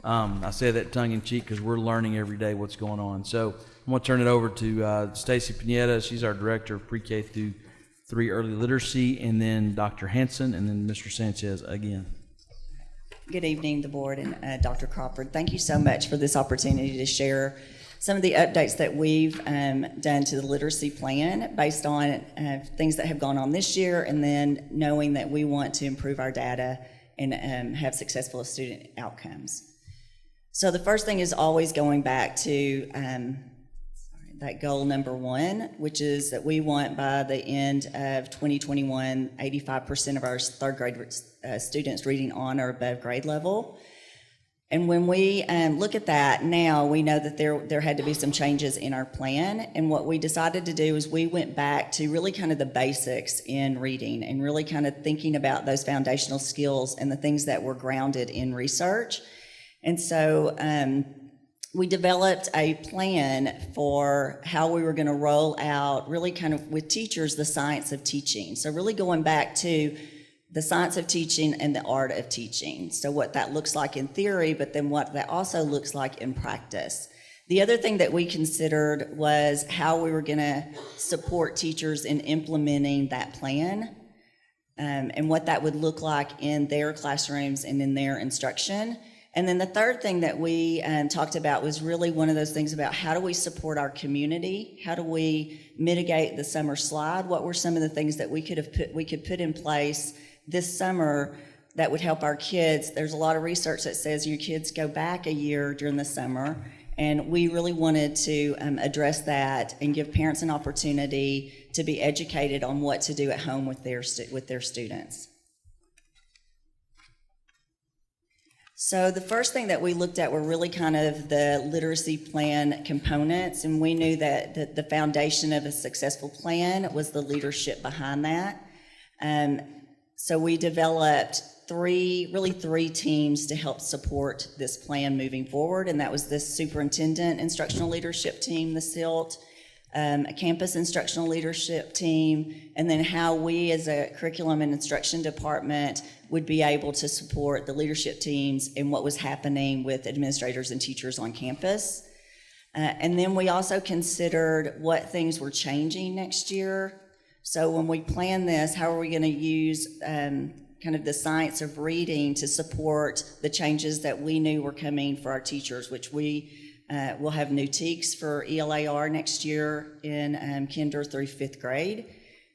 I say that tongue in cheek because we're learning every day what's going on. So I'm going to turn it over to Stacy Pineda. She's our director of pre-K through 3 early literacy, and then Dr. Hanson, and then Mr. Sanchez again. Good evening, the board and Dr. Crawford. Thank you so much for this opportunity to share some of the updates that we've done to the literacy plan based on things that have gone on this year, and then knowing that we want to improve our data and have successful student outcomes. So the first thing is always going back to that goal number 1, which is that we want by the end of 2021, 85% of our third grade students reading on or above grade level. And when we look at that now, we know that there had to be some changes in our plan. And what we decided to do is we went back to really kind of the basics in reading and really kind of thinking about those foundational skills and the things that were grounded in research. And so we developed a plan for how we were going to roll out, really kind of with teachers, the science of teaching. So really going back to the science of teaching and the art of teaching. So what that looks like in theory, but then what that also looks like in practice. The other thing that we considered was how we were going to support teachers in implementing that plan, and what that would look like in their classrooms and in their instruction. And then the third thing that we talked about was really one of those things about how do we support our community? How do we mitigate the summer slide? What were some of the things that we could put in place this summer that would help our kids? There's a lot of research that says your kids go back a year during the summer, and we really wanted to address that and give parents an opportunity to be educated on what to do at home with their students. So the first thing that we looked at were really kind of the literacy plan components, and we knew that the foundation of a successful plan was the leadership behind that. So we developed three teams to help support this plan moving forward, and that was the superintendent instructional leadership team, the SILT, a campus instructional leadership team, and then how we as a curriculum and instruction department would be able to support the leadership teams and what was happening with administrators and teachers on campus. And then we also considered what things were changing next year. So when we plan this, how are we going to use kind of the science of reading to support the changes that we knew were coming for our teachers, which we will have new TEKS for ELAR next year in kinder through 5th grade.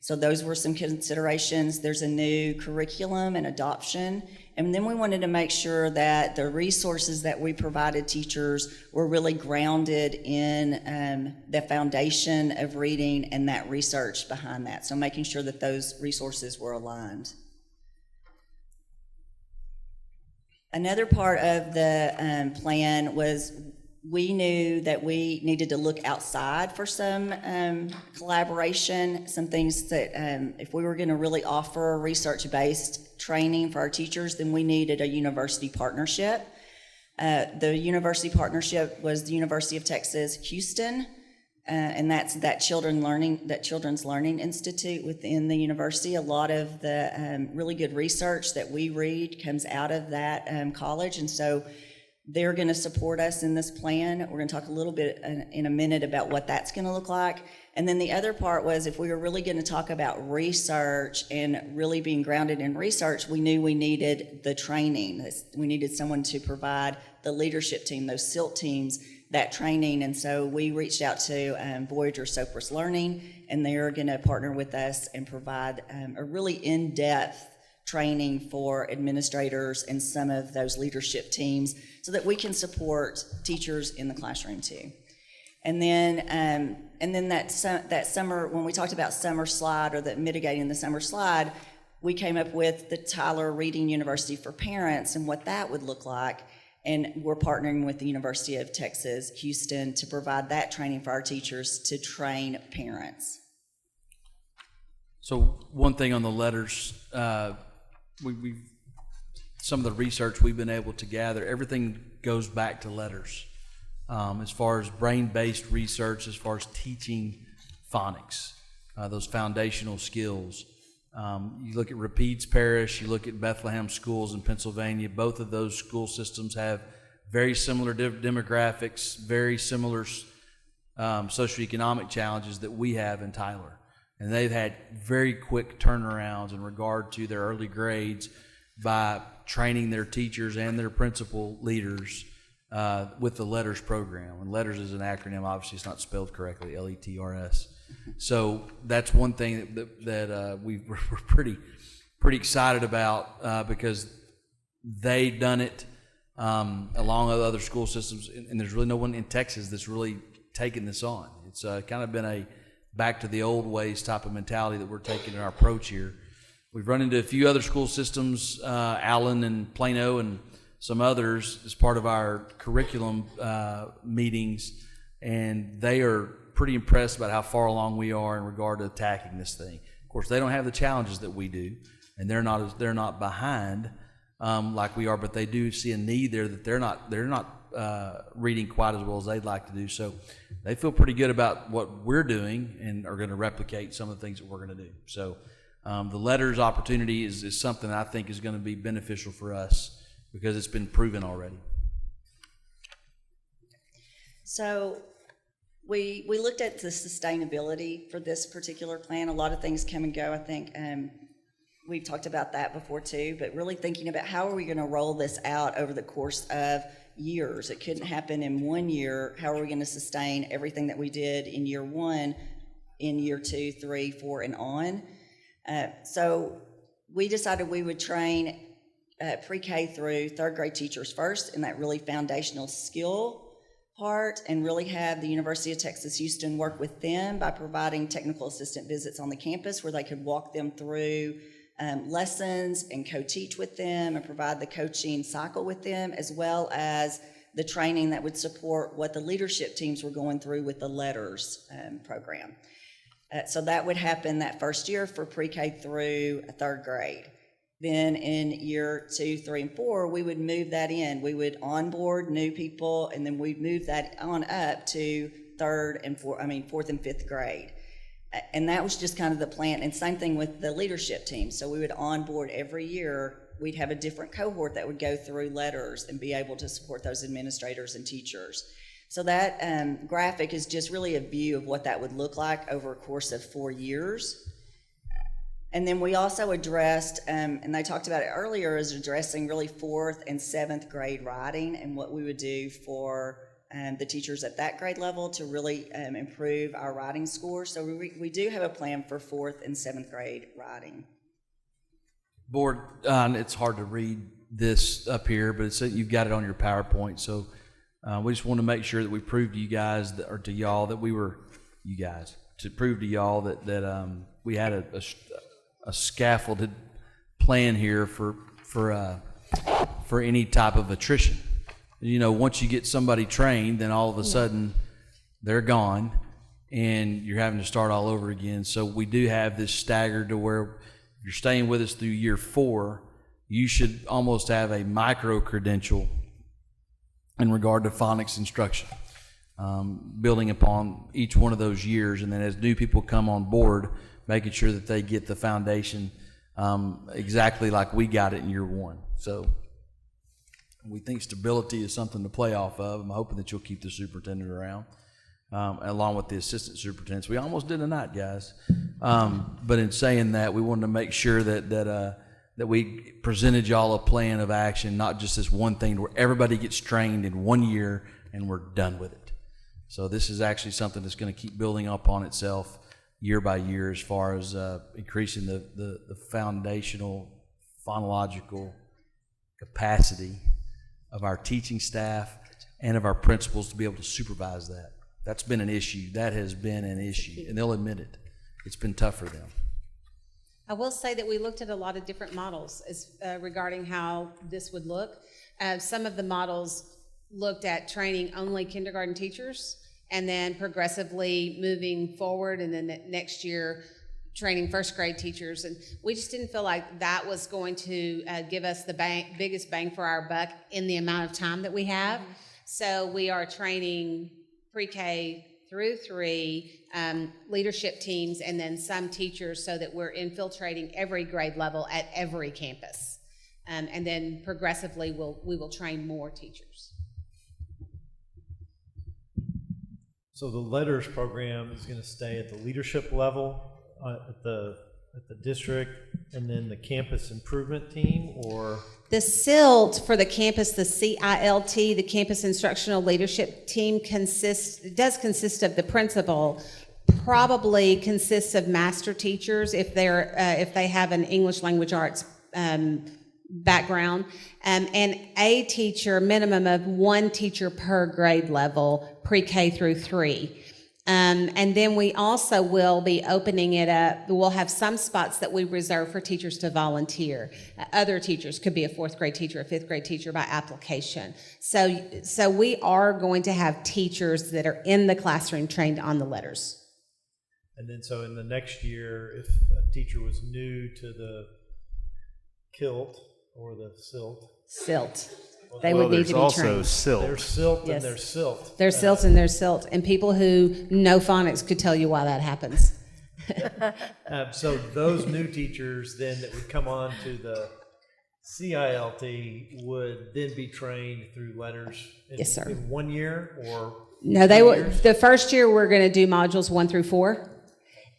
So those were some considerations. There's a new curriculum and adoption. And then we wanted to make sure that the resources that we provided teachers were really grounded in the foundation of reading and that research behind that. So making sure that those resources were aligned. Another part of the plan was we knew that we needed to look outside for some collaboration, some things that if we were going to really offer research-based training for our teachers, then we needed a university partnership. The university partnership was the University of Texas, Houston, and that's that Children's Learning Institute within the university. A lot of the really good research that we read comes out of that college, and so they're going to support us in this plan. We're going to talk a little bit in a minute about what that's going to look like. And then the other part was, if we were really going to talk about research and really being grounded in research, we knew we needed the training. We needed someone to provide the leadership team, those SILT teams, that training. And so we reached out to Voyager Sopris Learning, and they're going to partner with us and provide a really in-depth training for administrators and some of those leadership teams so that we can support teachers in the classroom too. And then that summer, when we talked about summer slide, or the mitigating the summer slide, we came up with the Tyler Reading University for Parents and what that would look like. And we're partnering with the University of Texas, Houston, to provide that training for our teachers to train parents. So one thing on the letters, we some of the research we've been able to gather, everything goes back to letters. As far as brain-based research, as far as teaching phonics, those foundational skills. You look at Rapides Parish, you look at Bethlehem schools in Pennsylvania, both of those school systems have very similar demographics, very similar socioeconomic challenges that we have in Tyler. And they've had very quick turnarounds in regard to their early grades by training their teachers and their principal leaders with the LETTERS program. And LETTERS is an acronym, obviously it's not spelled correctly, LETRS. So that's one thing that we're pretty excited about because they've done it along with other school systems, and there's really no one in Texas that's really taken this on. It's kind of been a back to the old ways type of mentality that we're taking in our approach here. We've run into a few other school systems, Allen and Plano and some others, as part of our curriculum meetings, and they are pretty impressed about how far along we are in regard to attacking this thing. Of course, they don't have the challenges that we do, and they're not behind like we are, but they do see a need there that they're not reading quite as well as they'd like to do. So they feel pretty good about what we're doing and are going to replicate some of the things that we're going to do. So the LETTERS opportunity is something I think is going to be beneficial for us because it's been proven already. So we looked at the sustainability for this particular plan. A lot of things come and go. I think we've talked about that before too, but really thinking about how are we going to roll this out over the course of years. It couldn't happen in 1 year. How are we going to sustain everything that we did in year one, in year 2, 3, 4, and on? So we decided we would train pre-K through third grade teachers first in that really foundational skill part, and really have the University of Texas Houston work with them by providing technical assistant visits on the campus where they could walk them through lessons and co-teach with them and provide the coaching cycle with them, as well as the training that would support what the leadership teams were going through with the LETTERS program. So that would happen that first year for pre-K through third grade. Then in year 2, 3, and 4, we would move that in. We would onboard new people, and then we'd move that on up to fourth and fifth grade. And that was just kind of the plan. And same thing with the leadership team. So we would onboard every year. We'd have a different cohort that would go through LETTERS and be able to support those administrators and teachers. So that graphic is just really a view of what that would look like over a course of 4 years. And then we also addressed, and they talked about it earlier, is addressing really 4th and 7th grade writing and what we would do for the teachers at that grade level to really improve our writing scores. So we do have a plan for 4th and 7th grade writing. Board, it's hard to read this up here, but you've got it on your PowerPoint. So we just want to make sure that we prove to you guys, to y'all, that we were, you guys, to prove to y'all that we had a scaffolded plan here for any type of attrition. once you get somebody trained, then all of a sudden they're gone and you're having to start all over again. So we do have this staggered to where if you're staying with us through year 4, you should almost have a micro credential in regard to phonics instruction, building upon each one of those years. And then as new people come on board, making sure that they get the foundation exactly like we got it in year 1. So we think stability is something to play off of. I'm hoping that you'll keep the superintendent around, along with the assistant superintendents. We almost did tonight, guys. But in saying that, we wanted to make sure that we presented y'all a plan of action, not just this one thing where everybody gets trained in 1 year and we're done with it. So this is actually something that's going to keep building up on itself year by year as far as increasing the foundational phonological capacity of our teaching staff and of our principals to be able to supervise that. That's been an issue. That has been an issue, and they'll admit it. It's been tough for them. I will say that we looked at a lot of different models as regarding how this would look. Some of the models looked at training only kindergarten teachers and then progressively moving forward, and then next year training first grade teachers. And we just didn't feel like that was going to give us the biggest bang for our buck in the amount of time that we have. So we are training pre-K through 3 leadership teams and then some teachers, so that we're infiltrating every grade level at every campus. And then progressively we will train more teachers. So the letters program is going to stay at the leadership level at the district, and then the campus improvement team, or the CILT for the campus, the CILT, the campus instructional leadership team does consist of the principal, probably consists of master teachers if they have an English language arts background, and a teacher, minimum of 1 teacher per grade level, pre-K through 3. And then we also will be opening it up. We'll have some spots that we reserve for teachers to volunteer. Other teachers could be a 4th grade teacher, a 5th grade teacher by application. So we are going to have teachers that are in the classroom trained on the letters. And then so in the next year, if a teacher was new to the KILT or the SILT, they would need to be trained. There's SILT Yes. and there's SILT. There's SILT and there's SILT. And people who know phonics could tell you why that happens. So those new teachers then that would come on to the CILT would then be trained through letters Yes, sir. in 1 year, or No, 2 years? the first year we're going to do modules 1 through 4.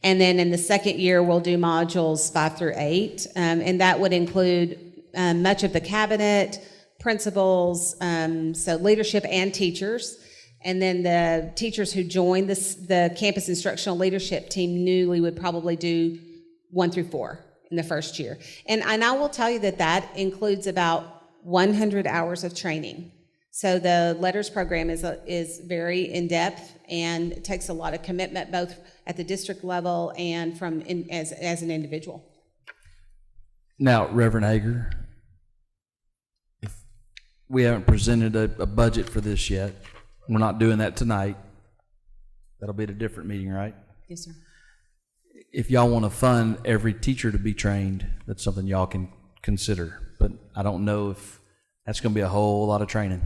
And then in the second year, we'll do modules 5 through 8. And that would include much of the cabinet, principals, so leadership and teachers. And then the teachers who join the campus instructional leadership team newly would probably do 1 through 4 in the first year. And I will tell you that includes about 100 hours of training. So the letters program is very in-depth and takes a lot of commitment, both at the district level and as an individual. Now, Reverend Hager, if we haven't presented a budget for this yet, we're not doing that tonight. That'll be at a different meeting, right? Yes, sir. If y'all want to fund every teacher to be trained, that's something y'all can consider. But I don't know if that's going to be a whole lot of training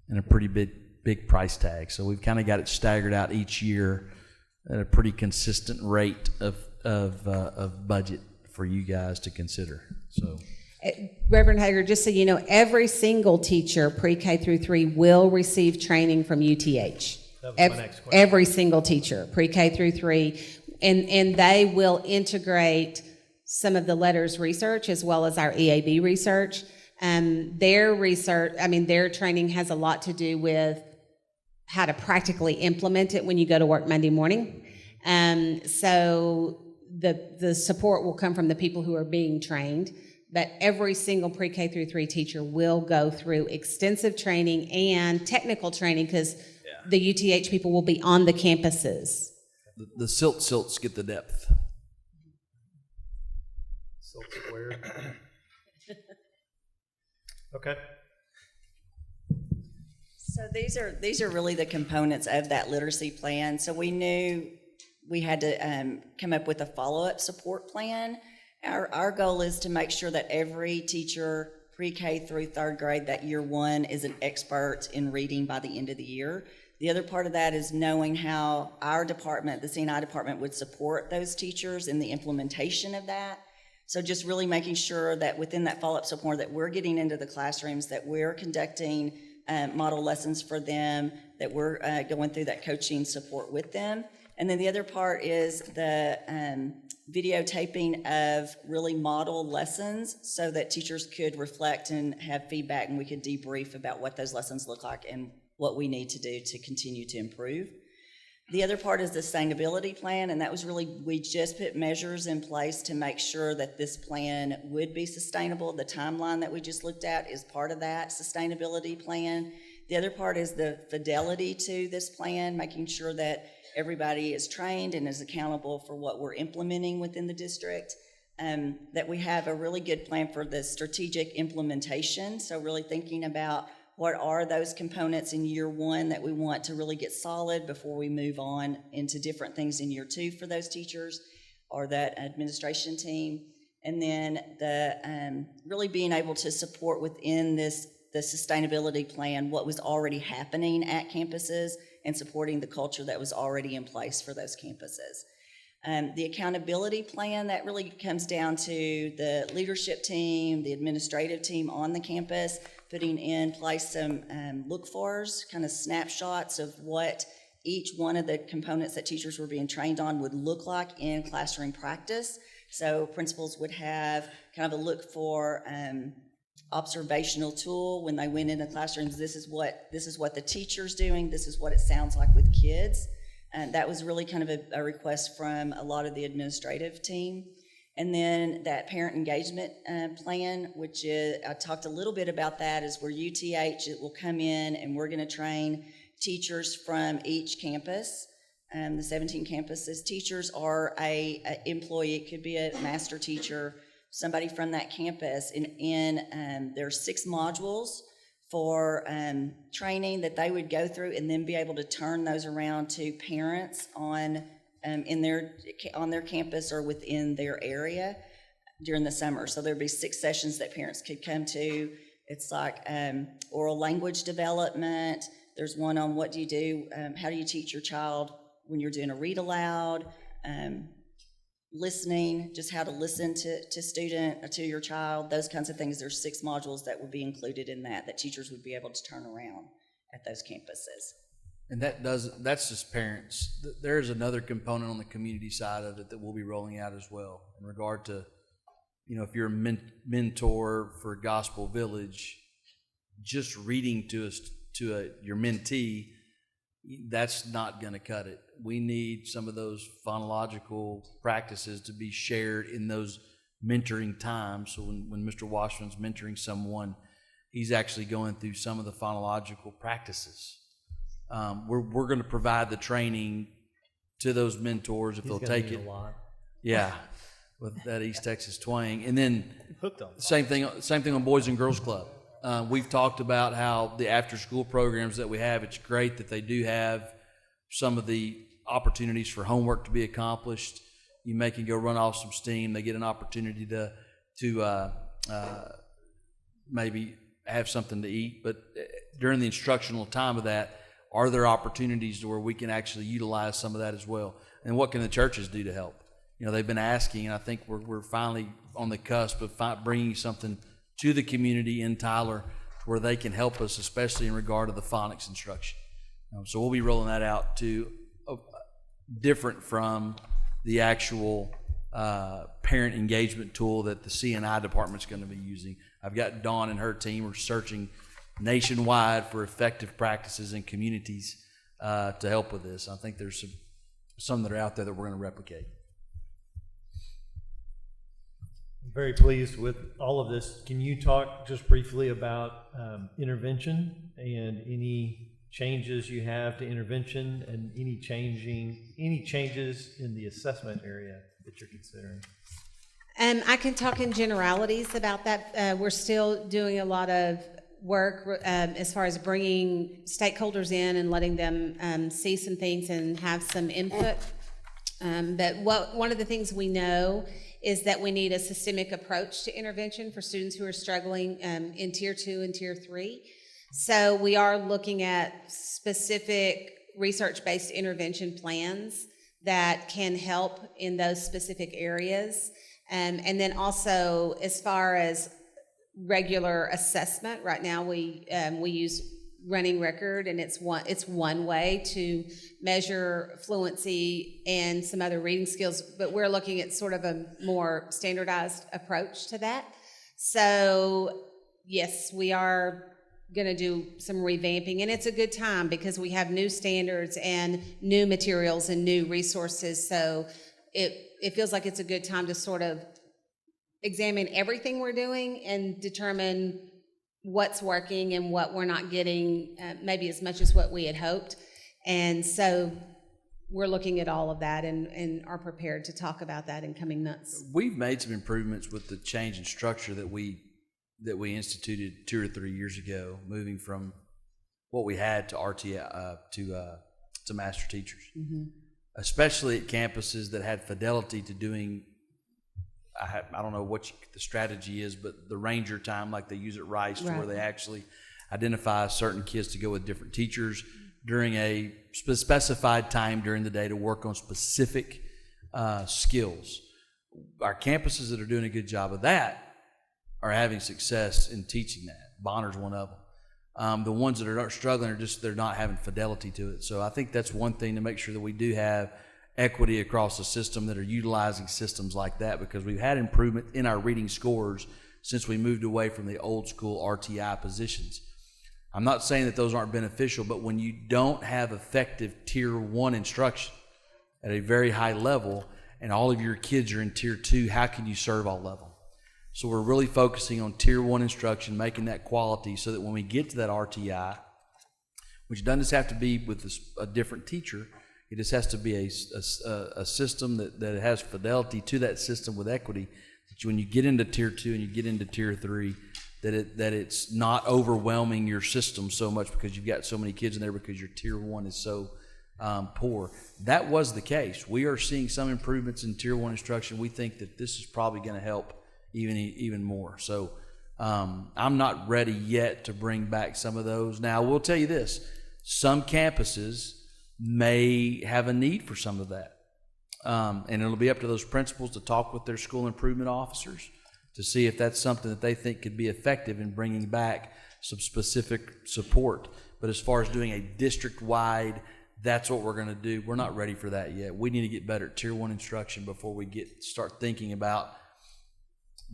and a pretty big price tag. So we've kind of got it staggered out each year at a pretty consistent rate of budget for you guys to consider. So, Reverend Hager, just so you know, every single teacher pre-K through 3 will receive training from UTH. That was my next question. Every single teacher pre-K through 3, and they will integrate some of the letters research as well as our EAB research. Their research, their training has a lot to do with how to practically implement it when you go to work Monday morning. So the support will come from the people who are being trained, but every single pre-K through 3 teacher will go through extensive training and technical training, because the UTH people will be on the campuses. the silts get the depth. Silt squared. Okay. So these are really the components of that literacy plan. So we knew we had to come up with a follow-up support plan. Our goal is to make sure that every teacher pre-K through third grade that year one is an expert in reading by the end of the year. The other part of that is knowing how our department, the C&I department, would support those teachers in the implementation of that. So just really making sure that within that follow-up support that we're getting into the classrooms, that we're conducting model lessons for them, that we're going through that coaching support with them. And then the other part is the videotaping of really model lessons so that teachers could reflect and have feedback, and we could debrief about what those lessons look like and what we need to do to continue to improve. The other part is the sustainability plan, and that was really, we just put measures in place to make sure that this plan would be sustainable. The timeline that we just looked at is part of that sustainability plan. The other part is the fidelity to this plan, making sure that everybody is trained and is accountable for what we're implementing within the district, that we have a really good plan for the strategic implementation. So really thinking about what are those components in year one that we want to really get solid before we move on into different things in year two for those teachers or that administration team. And then the really being able to support within the sustainability plan what was already happening at campuses and supporting the culture that was already in place for those campuses. The accountability plan, that really comes down to the leadership team, the administrative team on the campus, putting in place some look-fors, kind of snapshots of what each one of the components that teachers were being trained on would look like in classroom practice. So principals would have kind of a look for observational tool when they went into classrooms. This is what the teacher's doing. This is what it sounds like with kids. And that was really kind of a request from a lot of the administrative team. And then that parent engagement plan, which is, I talked a little bit about that, is where UTH will come in and we're going to train teachers from each campus. The 17 campuses. Teachers are a employee. It could be a master teacher, somebody from that campus. And there are 6 modules for training that they would go through and then be able to turn those around to parents on their campus or within their area during the summer. So there'd be 6 sessions that parents could come to. It's like oral language development. There's one on what do you do, how do you teach your child when you're doing a read aloud, listening, just how to listen to your child, those kinds of things. There's 6 modules that would be included in that teachers would be able to turn around at those campuses. And that's just parents. There's another component on the community side of it that we'll be rolling out as well in regard to, if you're a mentor for Gospel Village, just reading to your mentee, that's not going to cut it. We need some of those phonological practices to be shared in those mentoring times. So when Mr. Washington's mentoring someone, he's actually going through some of the phonological practices. We're going to provide the training to those mentors if they'll take it. Yeah, with that East Texas twang, and then same thing on Boys and Girls Club. We've talked about how the after-school programs that we have. It's great that they do have some of the opportunities for homework to be accomplished. You make them go run off some steam. They get an opportunity to maybe have something to eat. But during the instructional time of that, are there opportunities where we can actually utilize some of that as well? And what can the churches do to help? They've been asking, and I think we're finally on the cusp of bringing something to the community in Tyler where they can help us, especially in regard to the phonics instruction. So we'll be rolling that out to different from the actual parent engagement tool that the C&I department's going to be using. I've got Dawn and her team are searching nationwide for effective practices in communities to help with this. I think there's some that are out there that we're going to replicate. I'm very pleased with all of this. Can you talk just briefly about intervention and any changes you have to intervention and any changes in the assessment area that you're considering? I can talk in generalities about that. We're still doing a lot of work as far as bringing stakeholders in and letting them see some things and have some input. But one of the things we know is that we need a systemic approach to intervention for students who are struggling in Tier 2 and Tier 3. So we are looking at specific research-based intervention plans that can help in those specific areas. And then also, as far as regular assessment, right now we use running record, and it's one way to measure fluency and some other reading skills, but we're looking at sort of a more standardized approach to that. So yes, we are going to do some revamping, and it's a good time because we have new standards and new materials and new resources. So it feels like it's a good time to sort of examine everything we're doing and determine what's working and what we're not getting maybe as much as what we had hoped. And so we're looking at all of that and are prepared to talk about that in coming months. We've made some improvements with the change in structure that we instituted 2 or 3 years ago, moving from what we had to RTI to master teachers, especially at campuses that had fidelity to doing. I don't know what the strategy is, but the ranger time, like they use at Rice, where they actually identify certain kids to go with different teachers during a specified time during the day to work on specific skills. Our campuses that are doing a good job of that are having success in teaching that. Bonner's one of them. The ones that are struggling they're not having fidelity to it. So I think that's one thing to make sure that we do have equity across the system that are utilizing systems like that, because we've had improvement in our reading scores since we moved away from the old school RTI positions. I'm not saying that those aren't beneficial, but when you don't have effective Tier 1 instruction at a very high level and all of your kids are in Tier 2, how can you serve all of them? So we're really focusing on Tier 1 instruction, making that quality so that when we get to that RTI, which doesn't just have to be with a different teacher, it just has to be a system that has fidelity to that system with equity, that when you get into Tier 2 and you get into Tier 3, that it's not overwhelming your system so much because you've got so many kids in there because your Tier 1 is so poor. That was the case. We are seeing some improvements in Tier 1 instruction. We think that this is probably going to help even more. So I'm not ready yet to bring back some of those. Now, I will tell you this. Some campuses may have a need for some of that. And it'll be up to those principals to talk with their school improvement officers to see if that's something that they think could be effective in bringing back some specific support. But as far as doing a district-wide, that's what we're going to do, we're not ready for that yet. We need to get better at Tier 1 instruction before we start thinking about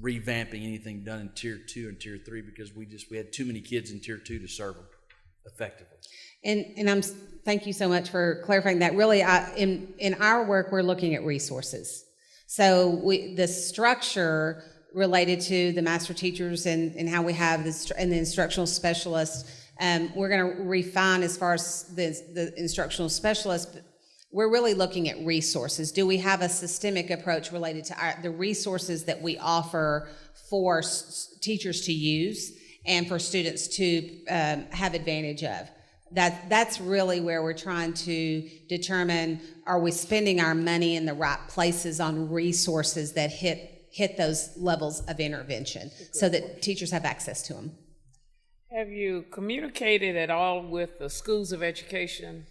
revamping anything done in Tier 2 and Tier 3, because we had too many kids in Tier 2 to serve them effectively. And thank you so much for clarifying that. Really, in our work, we're looking at resources. So the structure related to the master teachers and how we have and the instructional specialists, we're going to refine as far as the instructional specialists. We're really looking at resources. Do we have a systemic approach related to the resources that we offer for teachers to use and for students to have advantage of? That's really where we're trying to determine, are we spending our money in the right places on resources that hit those levels of intervention so that teachers have access to them. Have you communicated at all with the schools of education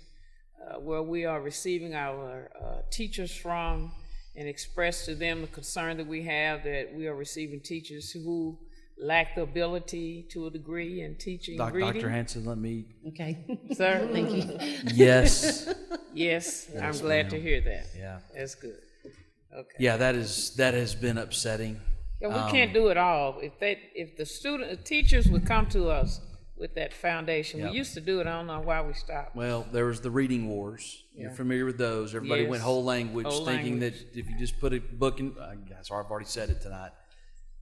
where we are receiving our teachers from and expressed to them the concern that we have that we are receiving teachers who lack the ability to a degree in teaching reading? Dr. Hanson, let me... Okay. Sir? Thank you. Yes. Yes, I'm glad to hear that. Yeah. That's good. Okay. Yeah, that has been upsetting. Yeah, we can't do it all. If the teachers would come to us with that foundation, Yep. we used to do it. I don't know why we stopped. Well, there was the reading wars. You're familiar with those. Everybody Yes. went whole language, Whole thinking language. that if you just put a book in, sorry, I've already said it tonight.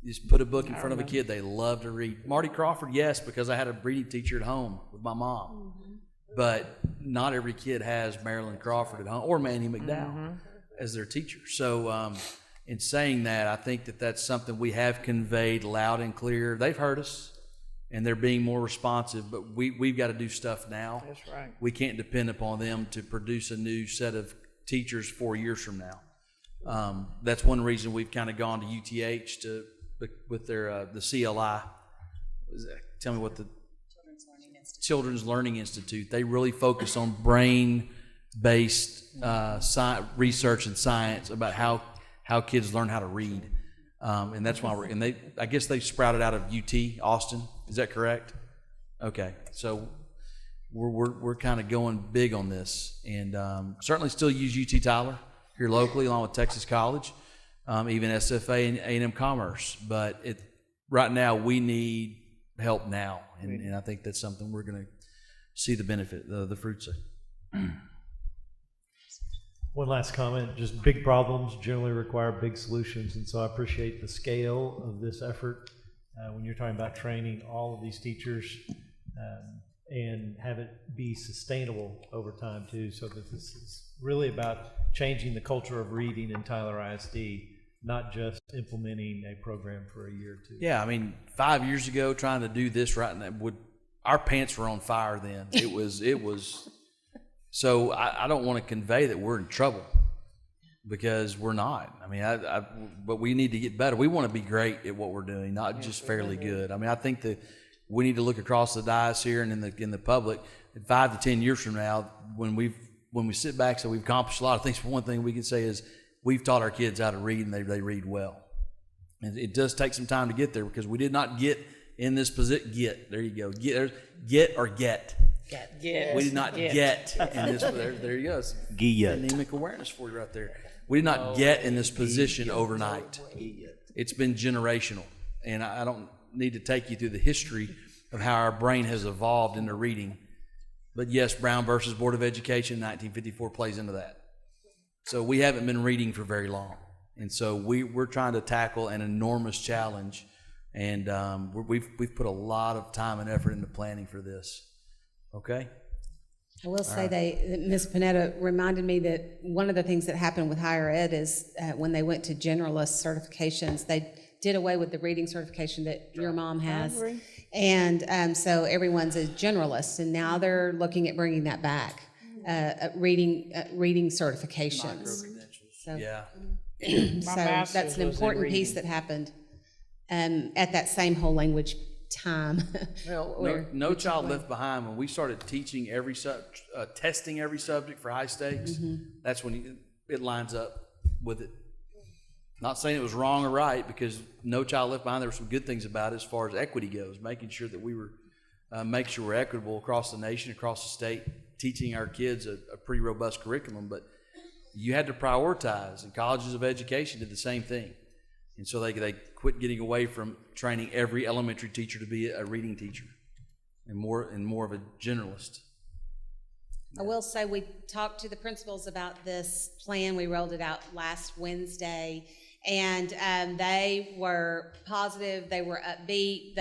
You just put a book in front of a kid, they love to read. Marty Crawford, yes, because I had a reading teacher at home with my mom. But not every kid has Marilyn Crawford at home or Manny McDowell as their teacher. So in saying that, I think that that's something we have conveyed loud and clear. They've heard us, and they're being more responsive, but we've got to do stuff now. That's right. We can't depend upon them to produce a new set of teachers 4 years from now. That's one reason we've kind of gone to UTH with their the CLI. Tell me what the Children's Learning Institute. They really focus on brain-based research and science about how kids learn how to read, and that's why I guess they sprouted out of UT Austin. Is that correct? Okay, so we're kind of going big on this, and certainly still use UT Tyler here locally, along with Texas College, even SFA and A&M Commerce. But right now we need help now, and I think that's something we're going to see the benefit, the fruits of. One last comment, just big problems generally require big solutions, and so I appreciate the scale of this effort when you're talking about training all of these teachers and have it be sustainable over time too, so that this is really about changing the culture of reading in Tyler ISD, not just implementing a program for a year or two. Yeah, I mean, 5 years ago, trying to do this right now, our pants were on fire then. It was. So I don't want to convey that we're in trouble, because we're not. I mean, but we need to get better. We want to be great at what we're doing, not just fairly good. I mean, I think that we need to look across the dais here and in the public. 5 to 10 years from now, when we sit back, so we've accomplished a lot of things. One thing we can say is we've taught our kids how to read, and they read well. And it does take some time to get there, because we did not get in this position. There you go. Get or get. Get. We did not get in this. There you go. Anemic awareness for you right there. We did not get in this position overnight. It's been generational, and I don't need to take you through the history of how our brain has evolved into reading. But yes, Brown versus Board of Education, 1954 plays into that. So we haven't been reading for very long, and so we're trying to tackle an enormous challenge, and we've put a lot of time and effort into planning for this. Okay. I will say Ms. Panetta reminded me that one of the things that happened with higher ed is when they went to generalist certifications, they did away with the reading certification that your mom has. And so everyone's a generalist, and now they're looking at bringing that back, reading certifications. So, yeah. So that's an important piece that happened at that same whole language time. Well, no Child Left Behind, when we started teaching testing every subject for high stakes, that's when it lines up with it. Not saying it was wrong or right, because No Child Left Behind, there were some good things about it as far as equity goes, making sure that we were make sure we're equitable across the nation, across the state, teaching our kids a pretty robust curriculum. But you had to prioritize, and colleges of education did the same thing. And so they quit getting away from training every elementary teacher to be a reading teacher, and more of a generalist. I will say we talked to the principals about this plan. We rolled it out last Wednesday, and they were positive. They were upbeat.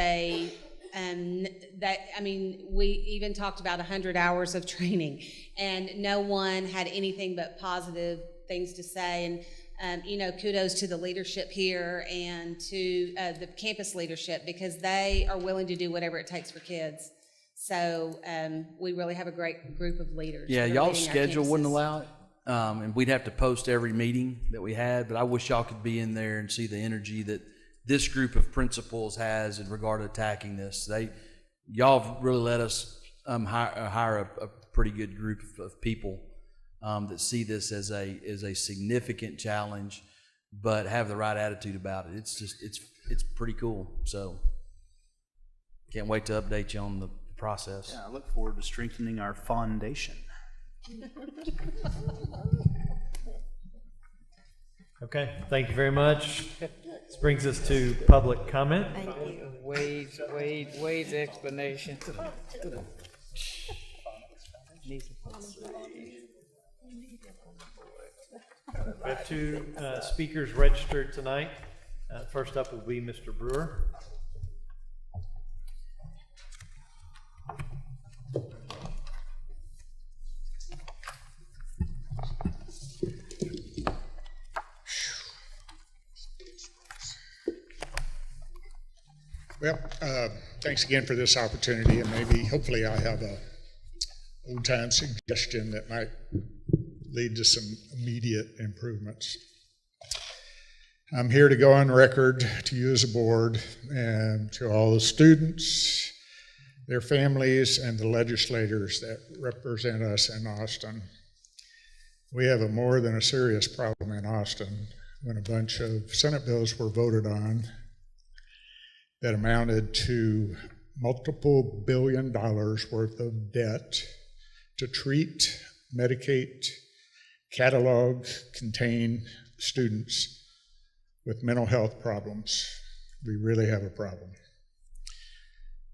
We even talked about 100 hours of training, and no one had anything but positive things to say. And kudos to the leadership here and to the campus leadership, because they are willing to do whatever it takes for kids. So we really have a great group of leaders. Yeah, y'all's schedule wouldn't allow it, and we'd have to post every meeting that we had, but I wish y'all could be in there and see the energy that this group of principals has in regard to attacking this. Y'all have really let us hire a pretty good group of people that see this as a significant challenge, but have the right attitude about it. It's pretty cool. So can't wait to update you on the process. Yeah, I look forward to strengthening our foundation. Okay, thank you very much. This brings us to public comment. Wade's explanation. We have two speakers registered tonight. First up will be Mr. Brewer. Well, thanks again for this opportunity, and maybe, hopefully, I have a old-time suggestion that might lead to some immediate improvements. I'm here to go on record to you as a board and to all the students, their families, and the legislators that represent us in Austin. We have a more than a serious problem in Austin when a bunch of Senate bills were voted on that amounted to multiple $billion worth of debt to treat, medicate, catalog, contain students with mental health problems. We really have a problem.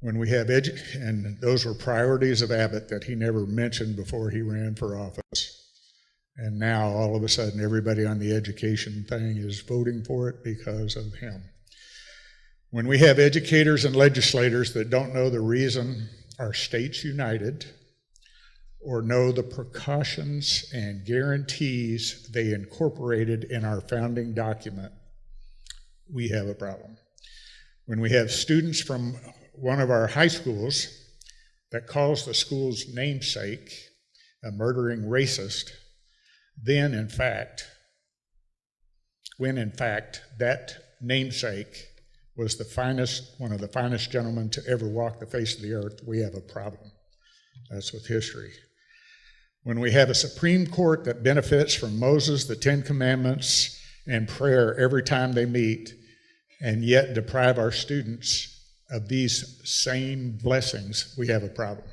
When we have and those were priorities of Abbott that he never mentioned before he ran for office. And now all of a sudden everybody on the education thing is voting for it because of him. When we have educators and legislators that don't know the reason our state's united or know the precautions and guarantees they incorporated in our founding document, we have a problem. When we have students from one of our high schools that calls the school's namesake a murdering racist, when in fact that namesake was one of the finest gentlemen to ever walk the face of the earth, we have a problem. That's with history. When we have a Supreme Court that benefits from Moses, the Ten Commandments, and prayer every time they meet, and yet deprive our students of these same blessings, we have a problem.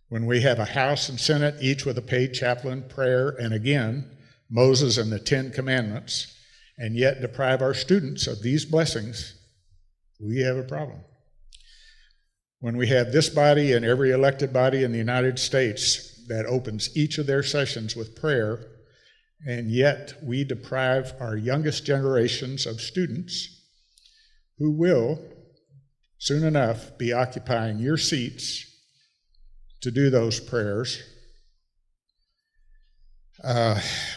When we have a House and Senate, each with a paid chaplain, prayer, and again, Moses and the Ten Commandments, and yet deprive our students of these blessings, we have a problem. When we have this body and every elected body in the United States that opens each of their sessions with prayer, and yet we deprive our youngest generations of students who will, soon enough, be occupying your seats to do those prayers.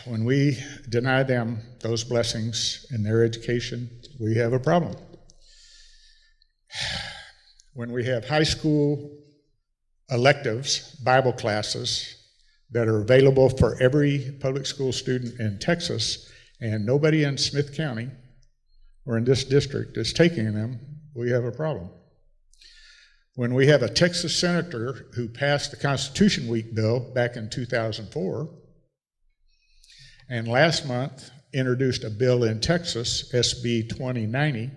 When we deny them those blessings in their education, we have a problem. When we have high school electives, Bible classes, that are available for every public school student in Texas, and nobody in Smith County or in this district is taking them, we have a problem. When we have a Texas senator who passed the Constitution Week bill back in 2004, and last month introduced a bill in Texas, SB 2090,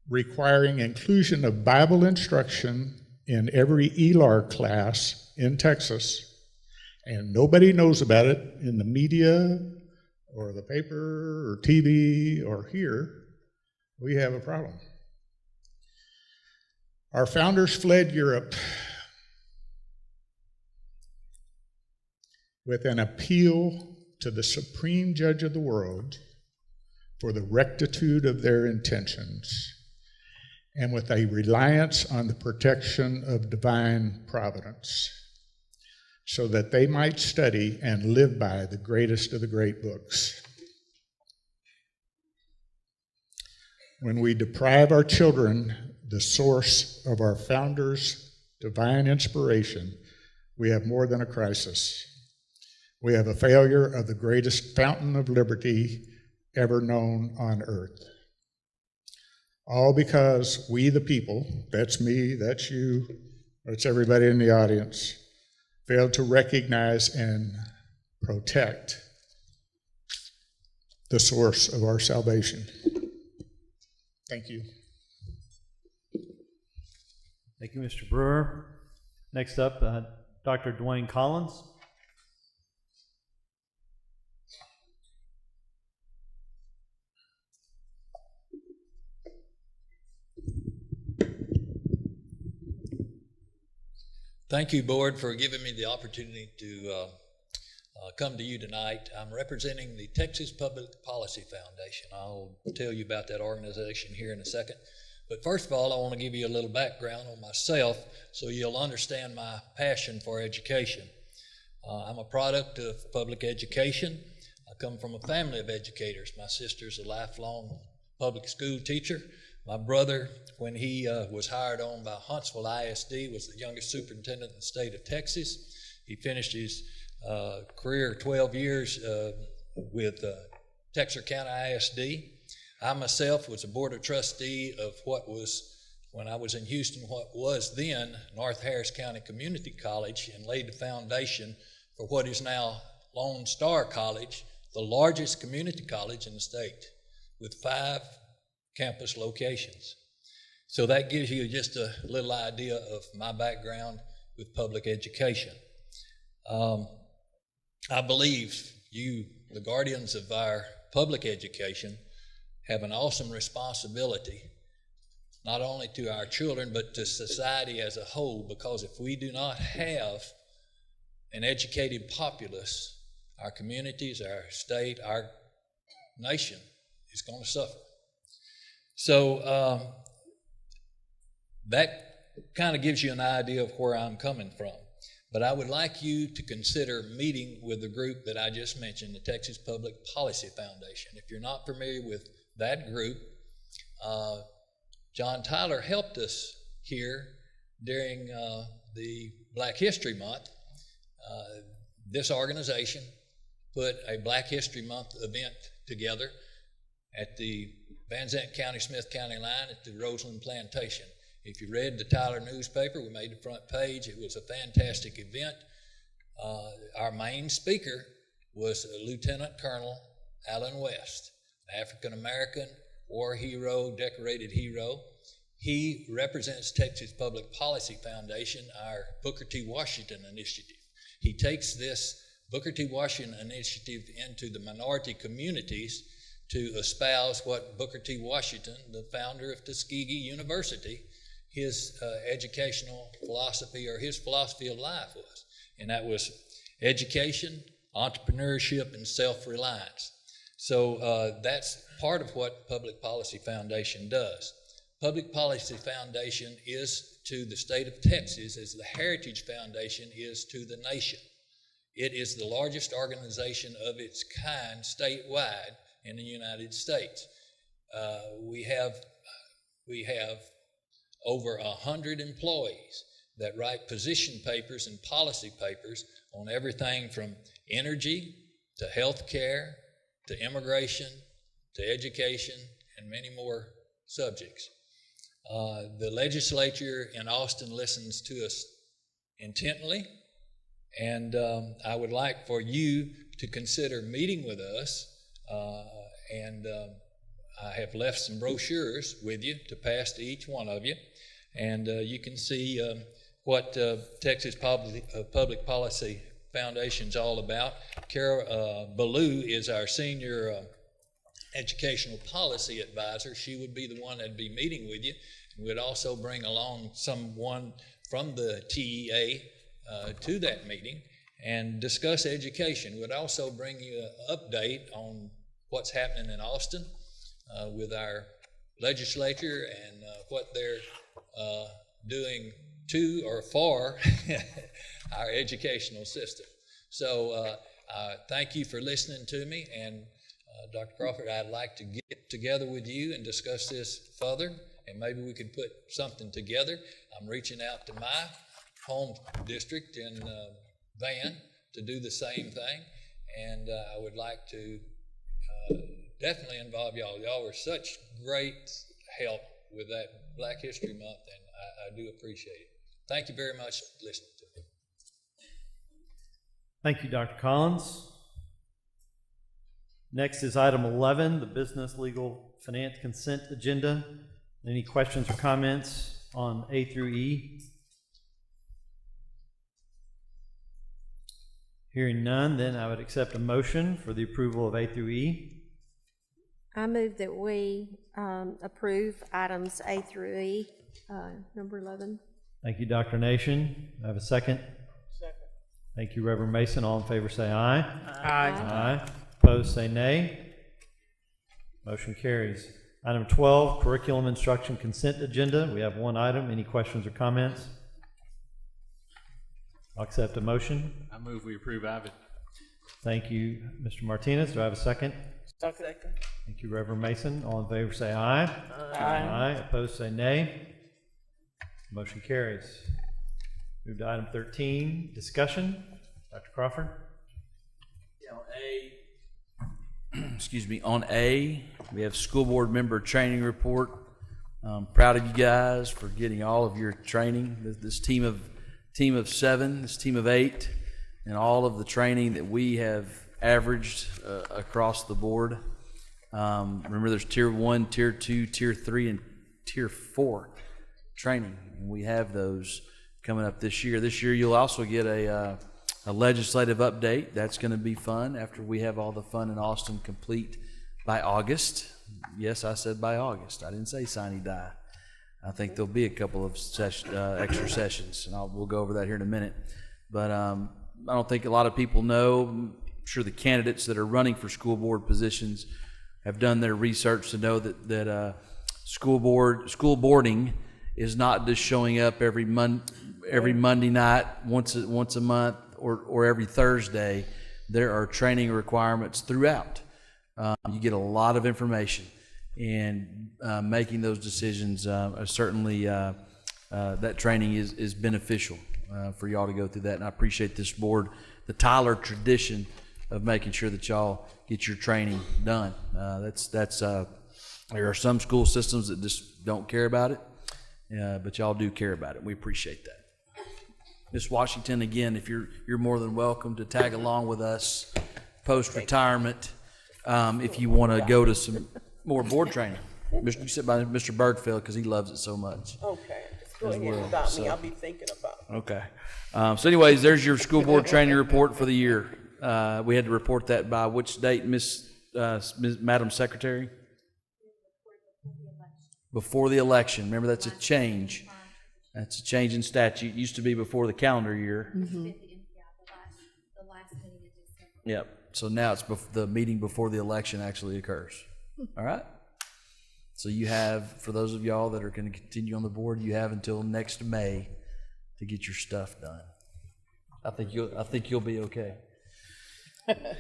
requiring inclusion of Bible instruction in every ELAR class in Texas, and nobody knows about it in the media or the paper or TV or here, we have a problem. Our founders fled Europe with an appeal to the supreme judge of the world for the rectitude of their intentions, and with a reliance on the protection of divine providence, so that they might study and live by the greatest of the great books. When we deprive our children the source of our founders' divine inspiration, we have more than a crisis. We have a failure of the greatest fountain of liberty ever known on earth. All because we, the people, that's me, that's you, that's everybody in the audience, failed to recognize and protect the source of our salvation. Thank you. Thank you, Mr. Brewer. Next up, Dr. Dwayne Collins. Thank you, Board, for giving me the opportunity to come to you tonight. I'm representing the Texas Public Policy Foundation. I'll tell you about that organization here in a second. But first of all, I want to give you a little background on myself so you'll understand my passion for education. I'm a product of public education. I come from a family of educators. My sister's a lifelong public school teacher. My brother, when he was hired on by Huntsville ISD, was the youngest superintendent in the state of Texas. He finished his career 12 years with Texas County ISD. I myself was a board of trustee of what was, when I was in Houston, what was then North Harris County Community College, and laid the foundation for what is now Lone Star College, the largest community college in the state, with 5 campus locations. So that gives you just a little idea of my background with public education. I believe you, the guardians of our public education, have an awesome responsibility, not only to our children, but to society as a whole, because if we do not have an educated populace, our communities, our state, our nation is going to suffer. So that kind of gives you an idea of where I'm coming from. But I would like you to consider meeting with the group that I just mentioned, the Texas Public Policy Foundation. If you're not familiar with that group, John Tyler helped us here during the Black History Month. This organization put a Black History Month event together at the Van Zandt County, Smith County line at the Roseland Plantation. If you read the Tyler newspaper, we made the front page. It was a fantastic event. Our main speaker was Lieutenant Colonel Allen West, African-American, war hero, decorated hero. He represents Texas Public Policy Foundation, our Booker T. Washington initiative. He takes this Booker T. Washington initiative into the minority communities to espouse what Booker T. Washington, the founder of Tuskegee University, his educational philosophy, or his philosophy of life was. And that was education, entrepreneurship, and self-reliance. So that's part of what Public Policy Foundation does. Public Policy Foundation is to the state of Texas as the Heritage Foundation is to the nation. It is the largest organization of its kind statewide in the United States. We have over 100 employees that write position papers and policy papers on everything from energy to health care to immigration to education and many more subjects. The legislature in Austin listens to us intently, and I would like for you to consider meeting with us, and I have left some brochures with you to pass to each one of you, and you can see what Texas Public Policy Foundation is all about. Kara Ballou is our senior educational policy advisor. She would be the one that'd be meeting with you. We'd also bring along someone from the TEA to that meeting and discuss education. We'd also bring you an update on what's happening in Austin with our legislature and what they're doing to or for our educational system. So thank you for listening to me, and Dr. Crawford, I'd like to get together with you and discuss this further, and maybe we could put something together. I'm reaching out to my home district in Van to do the same thing, and I would like to definitely involve y'all. Y'all were such great help with that Black History Month, and I do appreciate it. Thank you very much for listening to me. Thank you, Dr. Collins. Next is item 11, the business, legal, finance consent agenda. Any questions or comments on A through E? Hearing none, then I would accept a motion for the approval of A through E. I move that we approve items A through E, number 11. Thank you, Dr. Nation. I have a second. Second. Thank you, Reverend Mason. All in favor say aye. Aye. Aye. Opposed say nay. Motion carries. Item 12, curriculum instruction consent agenda. We have one item. Any questions or comments? I'll accept a motion. I move we approve AVID. Thank you, Mr. Martinez. Do I have a second? Second. Thank you, Reverend Mason. All in favor say aye. Aye. Opposed say nay. Motion carries. Move to item 13, discussion. Dr. Crawford. Excuse me, on A, we have school board member training report. I'm proud of you guys for getting all of your training. This team of 7, this team of 8, and all of the training that we have averaged across the board. Remember, there's tier 1, tier 2, tier 3, and tier 4 training, and we have those coming up this year. This year, you'll also get a legislative update. That's going to be fun after we have all the fun in Austin complete by August. Yes, I said by August. I didn't say sine die. I think there'll be a couple of extra sessions, and we'll go over that here in a minute. But I don't think a lot of people know. I'm sure the candidates that are running for school board positions have done their research to know that school boarding is not just showing up every Monday night, once a month, or every Thursday. There are training requirements throughout. You get a lot of information, and making those decisions certainly that training is beneficial for y'all to go through that. And I appreciate this board, the Tyler tradition of making sure that y'all get your training done. There are some school systems that just don't care about it, but y'all do care about it. We appreciate that. Ms. Washington, again, if you're more than welcome to tag along with us post-retirement if you want to go to some more board training. You sit by Mr. Bergfeld because he loves it so much. Okay, just go ahead about me. I'll be thinking about it. Okay. So anyways, there's your school board training report for the year. We had to report that by which date, Madam Secretary? Before the election. Remember, that's a change. That's a change in statute. It used to be before the calendar year. Mm-hmm. Yep. So now it's the meeting before the election actually occurs. All right? So you have, for those of y'all that are going to continue on the board, you have until next May to get your stuff done. I think you'll be okay. Okay.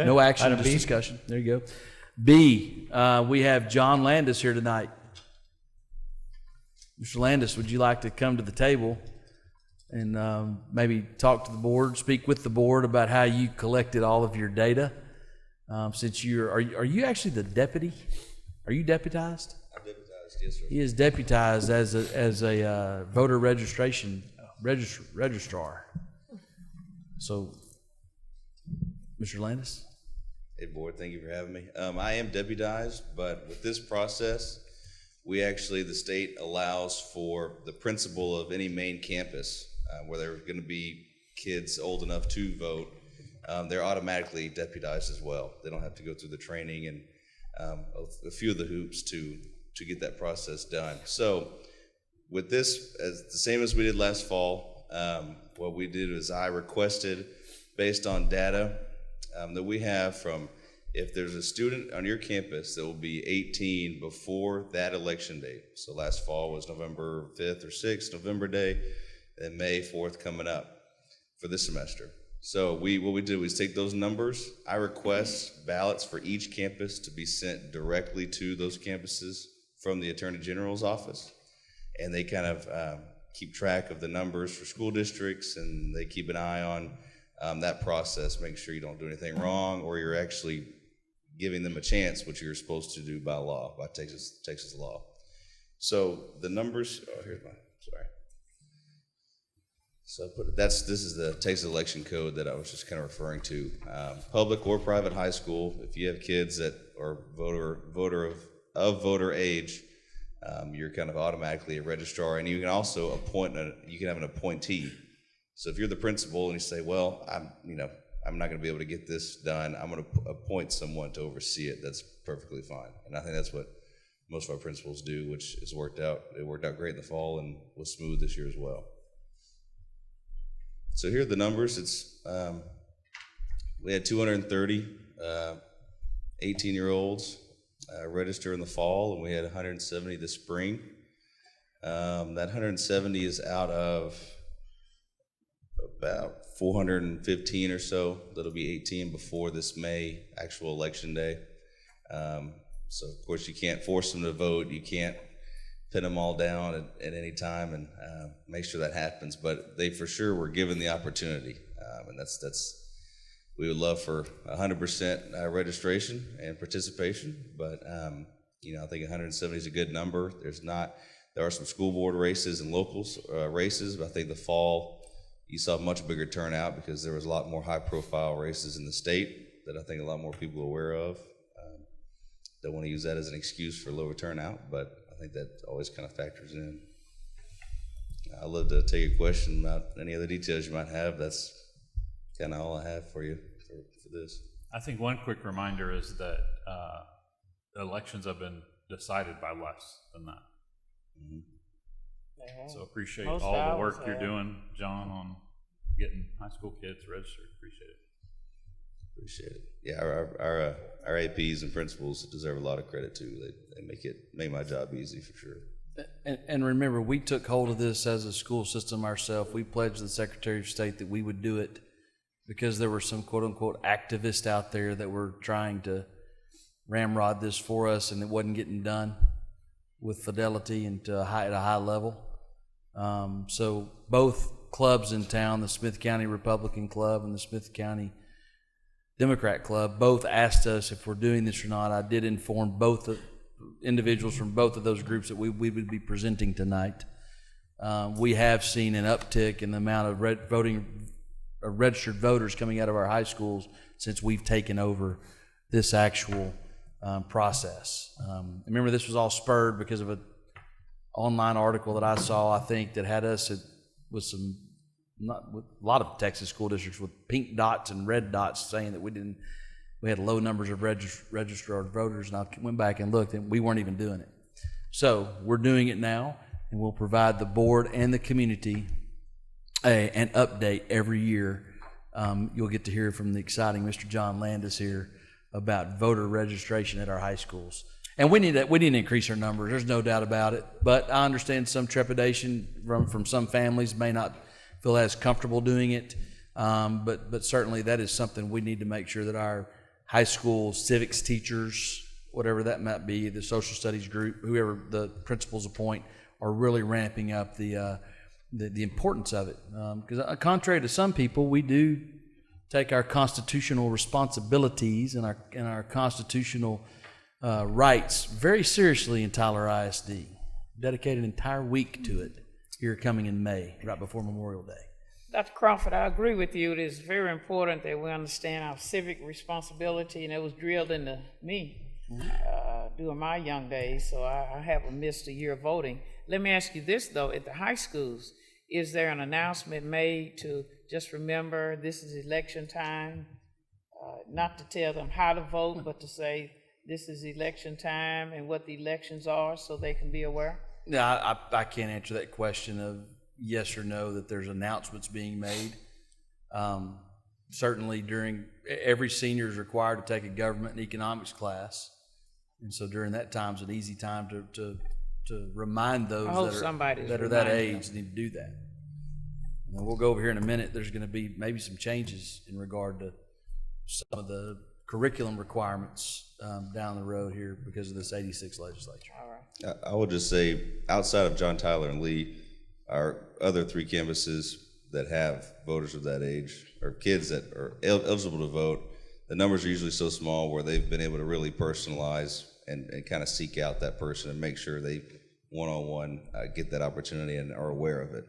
No action, Item just B. discussion. There you go. B, we have John Landis here tonight. Mr. Landis, would you like to come to the table and maybe talk to the board, speak with the board about how you collected all of your data? Since are you actually the deputy? Are you deputized? I'm deputized, yes, sir. He is deputized as a voter registration registrar. So, Mr. Landis? Hey, board, thank you for having me. I am deputized, but with this process, the state allows for the principal of any main campus where there are going to be kids old enough to vote, they're automatically deputized as well. They don't have to go through the training and a few of the hoops to get that process done. So with this, as the same as we did last fall, what we did is I requested, based on data that we have from, if there's a student on your campus that will be 18 before that election date, so last fall was November 5th or 6th, November Day, and May 4th coming up for this semester. So what we did was take those numbers. I request ballots for each campus to be sent directly to those campuses from the Attorney General's office, and they kind of keep track of the numbers for school districts, and they keep an eye on that process, making sure you don't do anything wrong, or you're actually giving them a chance, which you're supposed to do by law, by Texas law. So the numbers, here's mine, sorry. So this is the Texas election code that I was just kind of referring to. Public or private high school, if you have kids that are voter age, you're kind of automatically a registrar, and you can also you can have an appointee. So if you're the principal and you say, well, I'm not going to be able to get this done, I'm going to appoint someone to oversee it, that's perfectly fine. And I think that's what most of our principals do, which has worked out. It worked out great in the fall and was smooth this year as well. So here are the numbers. We had 230 18-year-olds register in the fall, and we had 170 this spring. That 170 is out of about 415 or so that'll be 18 before this May actual election day. So of course you can't force them to vote. You can't pin them all down at any time and make sure that happens. But they for sure were given the opportunity, and that's we would love for 100% registration and participation. But you know, I think 170 is a good number. There are some school board races and locals races, but I think the fall you saw a much bigger turnout because there was a lot more high-profile races in the state that I think a lot more people are aware of. Don't want to use that as an excuse for lower turnout, but I think that always kind of factors in. I'd love to take a question about any other details you might have. That's kind of all I have for you for this. I think one quick reminder is that elections have been decided by less than that. Yeah. So appreciate Most all the work hours, you're doing, John, on getting high school kids registered. Appreciate it. Appreciate it. Yeah, our APs and principals deserve a lot of credit too. They make my job easy for sure. And remember, we took hold of this as a school system ourselves. We pledged the Secretary of State that we would do it because there were some quote-unquote activists out there that were trying to ramrod this for us, and it wasn't getting done with fidelity and at a high level. So both clubs in town, the Smith County Republican Club and the Smith County Democrat Club, both asked us if we're doing this or not. I did inform both the individuals from both of those groups that we would be presenting tonight. We have seen an uptick in the amount of registered voters coming out of our high schools since we've taken over this actual process. Remember, this was all spurred because of an online article that I saw, I think, that had us with a lot of Texas school districts with pink dots and red dots saying that we had low numbers of registered voters, and I went back and looked, and we weren't even doing it. So we're doing it now, and we'll provide the board and the community an update every year. You'll get to hear from the exciting Mr. John Landis here about voter registration at our high schools. And we need to increase our numbers. There's no doubt about it. But I understand some trepidation from some families may not feel as comfortable doing it. But certainly that is something we need to make sure that our high school civics teachers, whatever that might be, the social studies group, whoever the principals appoint, are really ramping up the importance of it. Because contrary to some people, we do take our constitutional responsibilities and our constitutional rights very seriously in Tyler ISD. Dedicate an entire week to it here coming in May, right before Memorial Day. Dr. Crawford, I agree with you. It is very important that we understand our civic responsibility, and it was drilled into me during my young days, so I haven't missed a year of voting. Let me ask you this, though. At the high schools, is there an announcement made to just remember this is election time, not to tell them how to vote, but to say this is election time and what the elections are so they can be aware? No, I can't answer that question of yes or no that there's announcements being made. Certainly every senior is required to take a government and economics class, and so during that time is an easy time to remind those that are that age need to do that. And we'll go over here in a minute. There's going to be maybe some changes in regard to some of the curriculum requirements down the road here because of this 86 legislature. All right. I will just say, outside of John Tyler and Lee, our other three campuses that have voters of that age or kids that are eligible to vote, the numbers are usually so small where they've been able to really personalize and kind of seek out that person and make sure they one-on-one get that opportunity and are aware of it.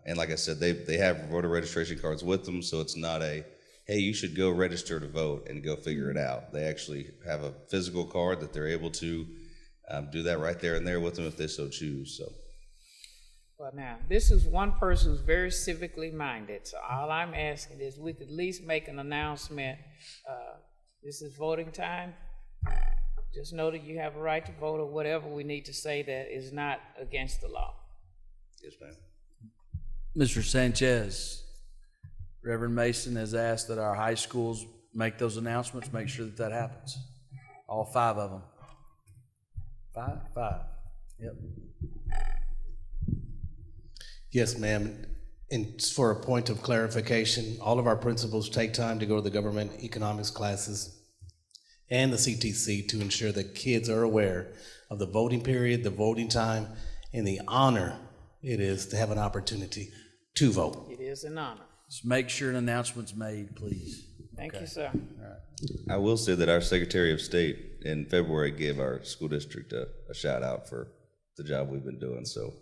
And like I said, they have voter registration cards with them, so it's not a, hey, you should go register to vote and go figure it out. They actually have a physical card that they're able to do that right there and there with them if they so choose. So. Well, now, this is one person who's very civically minded, so all I'm asking is we could at least make an announcement. This is voting time. Just know that you have a right to vote or whatever we need to say that is not against the law. Yes, ma'am. Mr. Sanchez, Reverend Mason has asked that our high schools make those announcements, make sure that happens. All 5 of them. Five? Yep. Yes, ma'am. And for a point of clarification, all of our principals take time to go to the government economics classes and the CTC to ensure that kids are aware of the voting period, the voting time, and the honor it is to have an opportunity to vote. It is an honor. Just make sure an announcement's made, please. Thank you, sir. All right. I will say that our Secretary of State in February gave our school district a shout out for the job we've been doing, so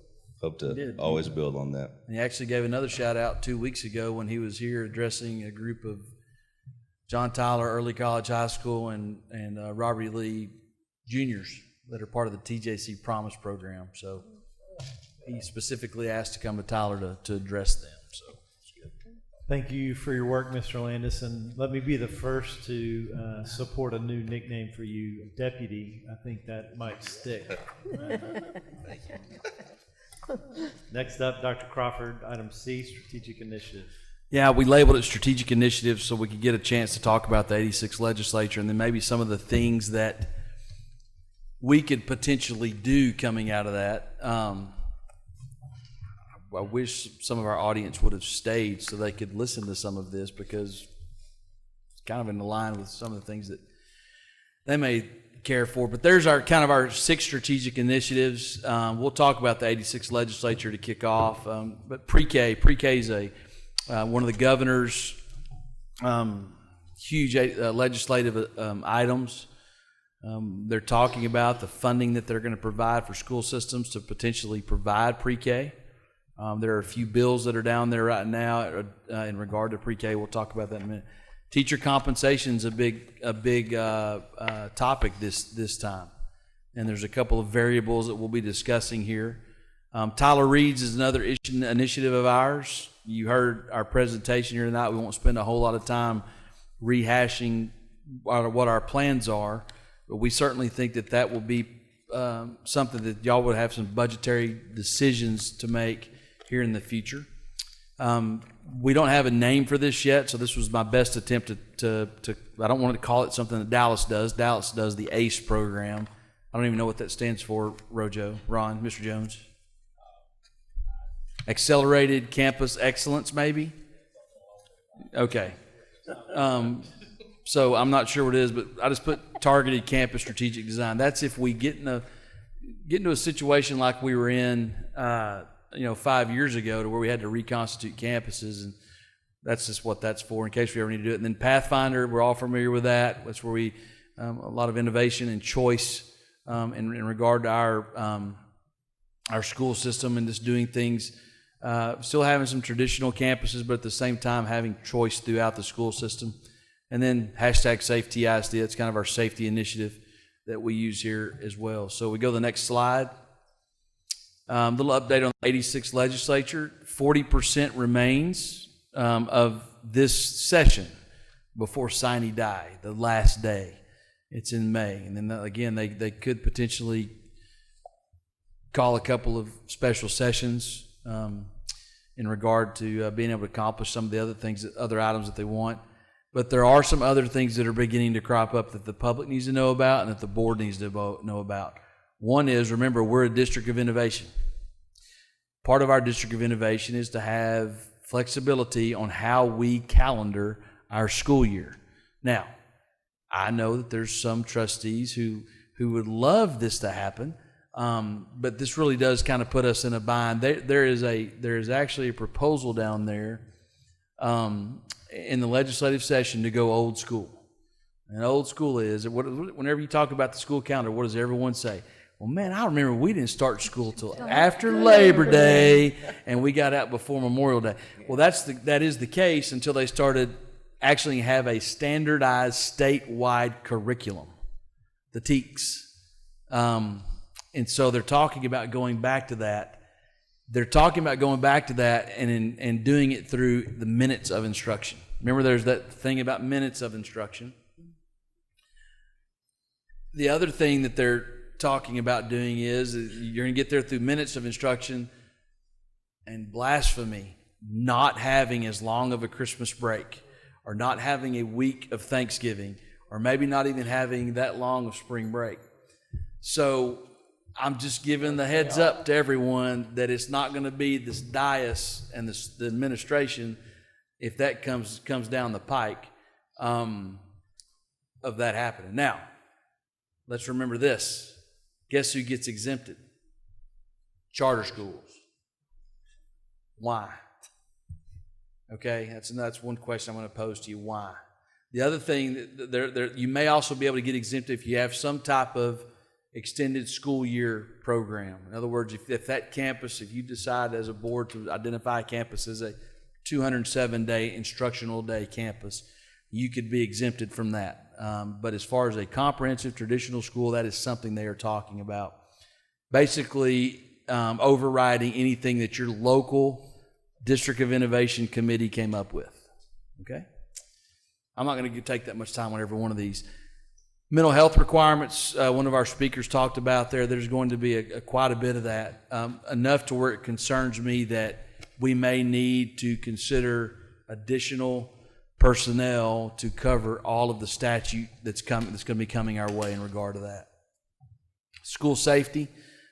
hope to always build on that. And he actually gave another shout out 2 weeks ago when he was here addressing a group of John Tyler Early College High School and Robert E. Lee juniors that are part of the TJC Promise program. So he specifically asked to come to Tyler to address them. So Thank you for your work, Mr. Landis, and let me be the first to support a new nickname for you, Deputy. I think that might stick. Next up, Dr. Crawford, item C, Strategic Initiative. yeah, we labeled it strategic initiatives so we could get a chance to talk about the 86th legislature and then maybe some of the things that we could potentially do coming out of that. I wish some of our audience would have stayed so they could listen to some of this, because it's kind of in line with some of the things that they may care for. But there's our kind of our 6 strategic initiatives. We'll talk about the 86th legislature to kick off. But pre-K is one of the governor's huge legislative items. They're talking about the funding that they're going to provide for school systems to potentially provide pre-K. There are a few bills that are down there right now in regard to pre-K. We'll talk about that in a minute. Teacher compensation is a big topic this time, and there's a couple of variables that we'll be discussing here. Tyler Reads is another initiative of ours. You heard our presentation here tonight. We won't spend a whole lot of time rehashing what our plans are, but we certainly think that will be something that y'all would have some budgetary decisions to make here in the future. We don't have a name for this yet, so this was my best attempt to I don't want to call it something that Dallas does. Dallas does the ACE program. I don't even know what that stands for, Ron, Mr. Jones. Accelerated Campus Excellence, maybe? Okay. So I'm not sure what it is, but I just put Targeted Campus Strategic Design. That's if we get into a situation like we were in 5 years ago, to where we had to reconstitute campuses, and that's just what that's for, in case we ever need to do it. And then Pathfinder, we're all familiar with that. That's where we a lot of innovation and choice in regard to our school system, and just doing things, still having some traditional campuses, but at the same time having choice throughout the school system. And then #SafeTISD, that's kind of our safety initiative that we use here as well. So we go to the next slide. Little update on the 86th legislature. 40% remains of this session before sine die, the last day. It's in May. And then again, they could potentially call a couple of special sessions in regard to being able to accomplish some of the other items that they want. But there are some other things that are beginning to crop up that the public needs to know about and that the board needs to know about. One is, remember, we're a district of innovation. Part of our district of innovation is to have flexibility on how we calendar our school year. Now, I know that there's some trustees who would love this to happen, but this really does kind of put us in a bind. There is actually a proposal down there in the legislative session to go old school. And old school is, whenever you talk about the school calendar, what does everyone say? Well, man, I remember we didn't start school till after Labor Day, and we got out before Memorial Day. Well, that is the case until they started actually have a standardized statewide curriculum, the TEKS. And so they're talking about going back to that. They're talking about going back to that and doing it through the minutes of instruction. Remember, there's that thing about minutes of instruction. The other thing that they're talking about doing is you're going to get there through minutes of instruction, and blasphemy, not having as long of a Christmas break, or not having a week of Thanksgiving, or maybe not even having that long of spring break. So I'm just giving the heads up to everyone that it's not going to be this dais and the administration, if that comes down the pike, of that happening. Now, let's remember this. Guess who gets exempted? Charter schools. Why? Okay, that's one question I'm going to pose to you. Why? The other thing, you may also be able to get exempted if you have some type of extended school year program. In other words, if that campus, if you decide as a board to identify a campus as a 207-day instructional day campus, you could be exempted from that. But as far as a comprehensive traditional school, that is something they are talking about. Basically, overriding anything that your local District of Innovation Committee came up with. Okay? I'm not going to take that much time on every one of these. Mental health requirements, one of our speakers talked about there. There's going to be quite a bit of that, enough to where it concerns me that we may need to consider additional personnel to cover all of the statute that's going to be coming our way in regard to that. School safety,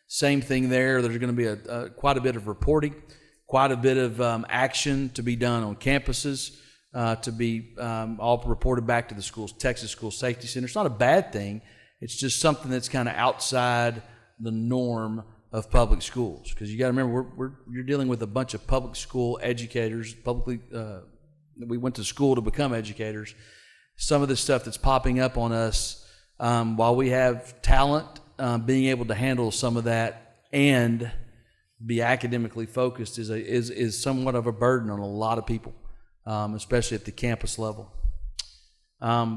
same thing there. There's going to be quite a bit of reporting, quite a bit of action to be done on campuses, to be all reported back to the schools, Texas School Safety Center. It's not a bad thing. It's just something that's kind of outside the norm of public schools. Because you got to remember, you're dealing with a bunch of public school educators, we went to school to become educators. Some of the stuff that's popping up on us, while we have talent, being able to handle some of that and be academically focused is somewhat of a burden on a lot of people. Especially at the campus level.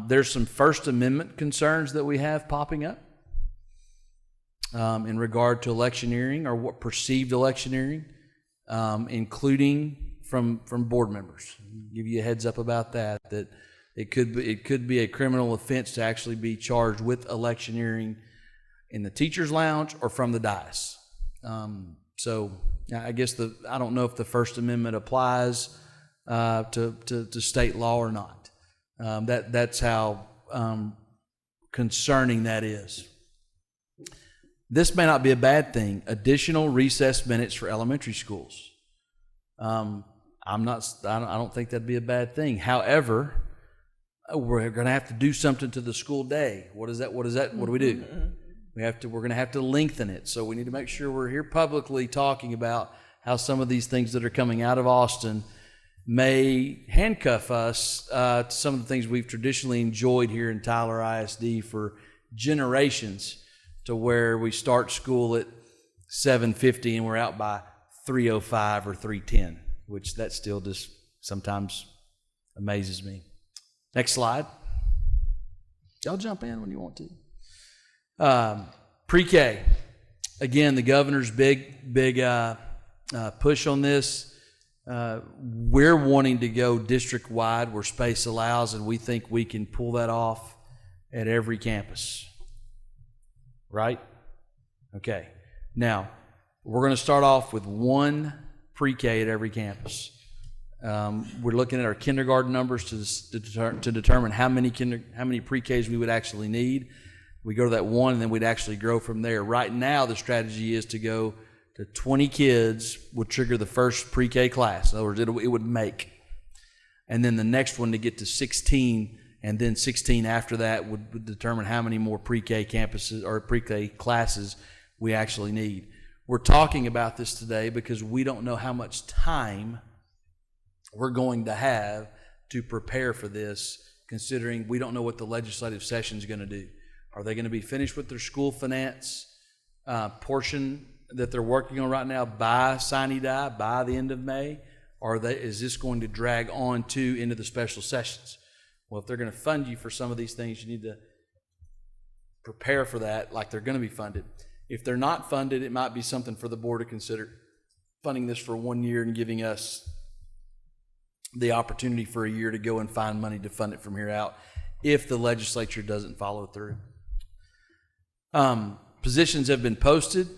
There's some First Amendment concerns that we have popping up in regard to electioneering or what perceived electioneering, including from board members. I'll give you a heads up about that it could be a criminal offense to actually be charged with electioneering in the teacher's lounge or from the dais. So I guess I don't know if the First Amendment applies to state law or not. That's how concerning that is. This may not be a bad thing. Additional recess minutes for elementary schools. I don't think that'd be a bad thing. However, we're going to have to do something to the school day. What is that? What do we do? We're going to have to lengthen it. So we need to make sure we're here publicly talking about how some of these things that are coming out of Austin may handcuff us to some of the things we've traditionally enjoyed here in Tyler ISD for generations, to where we start school at 7:50 and we're out by 3:05 or 3:10, which that still just sometimes amazes me. Next slide. Y'all jump in when you want to. Pre-K. Again, the governor's big push on this. We're wanting to go district-wide where space allows, and we think we can pull that off at every campus. Right? Okay. Now, we're going to start off with one pre-K at every campus. We're looking at our kindergarten numbers to determine how many pre-Ks we would actually need. We go to that one, and then we'd actually grow from there. Right now, the strategy is to go to 20 kids would trigger the first pre-K class. In other words, it would make. And then the next one to get to 16, and then 16 after that would determine how many more pre-K campuses or pre-K classes we actually need. We're talking about this today because we don't know how much time we're going to have to prepare for this, considering we don't know what the legislative session is going to do. Are they going to be finished with their school finance portion that they're working on right now by sine die, by the end of May? Or is this going to drag on into the special sessions? Well, if they're going to fund you for some of these things, you need to prepare for that like they're going to be funded. If they're not funded, it might be something for the board to consider funding this for 1 year and giving us the opportunity for a year to go and find money to fund it from here out if the legislature doesn't follow through. Positions have been posted.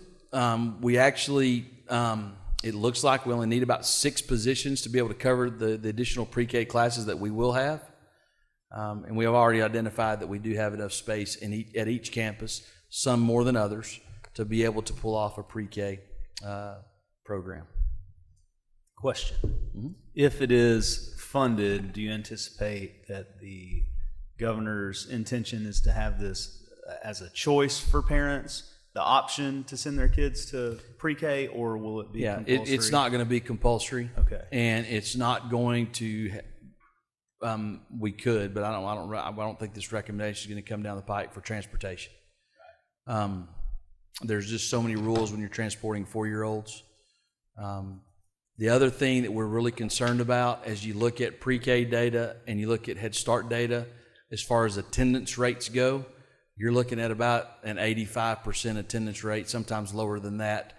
We actually, it looks like we only need about 6 positions to be able to cover the additional pre-K classes that we will have. And we have already identified that we do have enough space at each campus, some more than others. to be able to pull off a pre-K program. Question. If it is funded, do you anticipate that the governor's intention is to have this as a choice for parents, the option to send their kids to pre-K, or will it be compulsory? It's not going to be compulsory. Okay. And it's not going to, we could, but I don't think this recommendation is going to come down the pike for transportation. There's just so many rules when you're transporting 4-year-olds. The other thing that we're really concerned about as you look at pre-K data and you look at Head Start data, as far as attendance rates go, you're looking at about an 85% attendance rate, sometimes lower than that,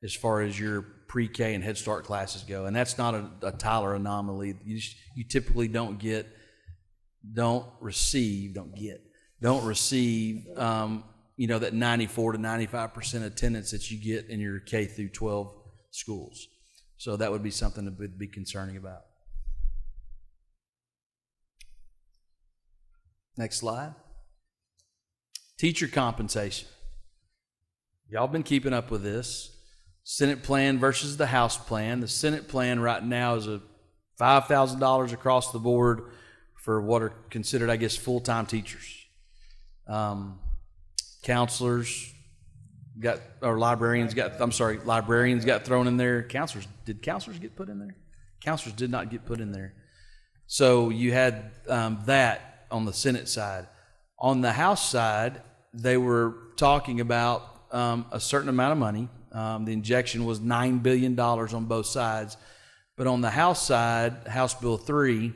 as far as your pre-K and Head Start classes go. And that's not a Tyler anomaly. You typically don't receive, that 94 to 95% attendance that you get in your K through 12 schools. So that would be something that would be concerning about. Next slide. Teacher compensation. Y'all been keeping up with this. Senate plan versus the House plan. The Senate plan right now is a $5,000 across the board for what are considered, I guess, full-time teachers. Librarians got thrown in there. Did counselors get put in there? Counselors did not get put in there. So you had that on the Senate side. On the House side, they were talking about a certain amount of money. The injection was $9 billion on both sides. But on the House side, House Bill 3,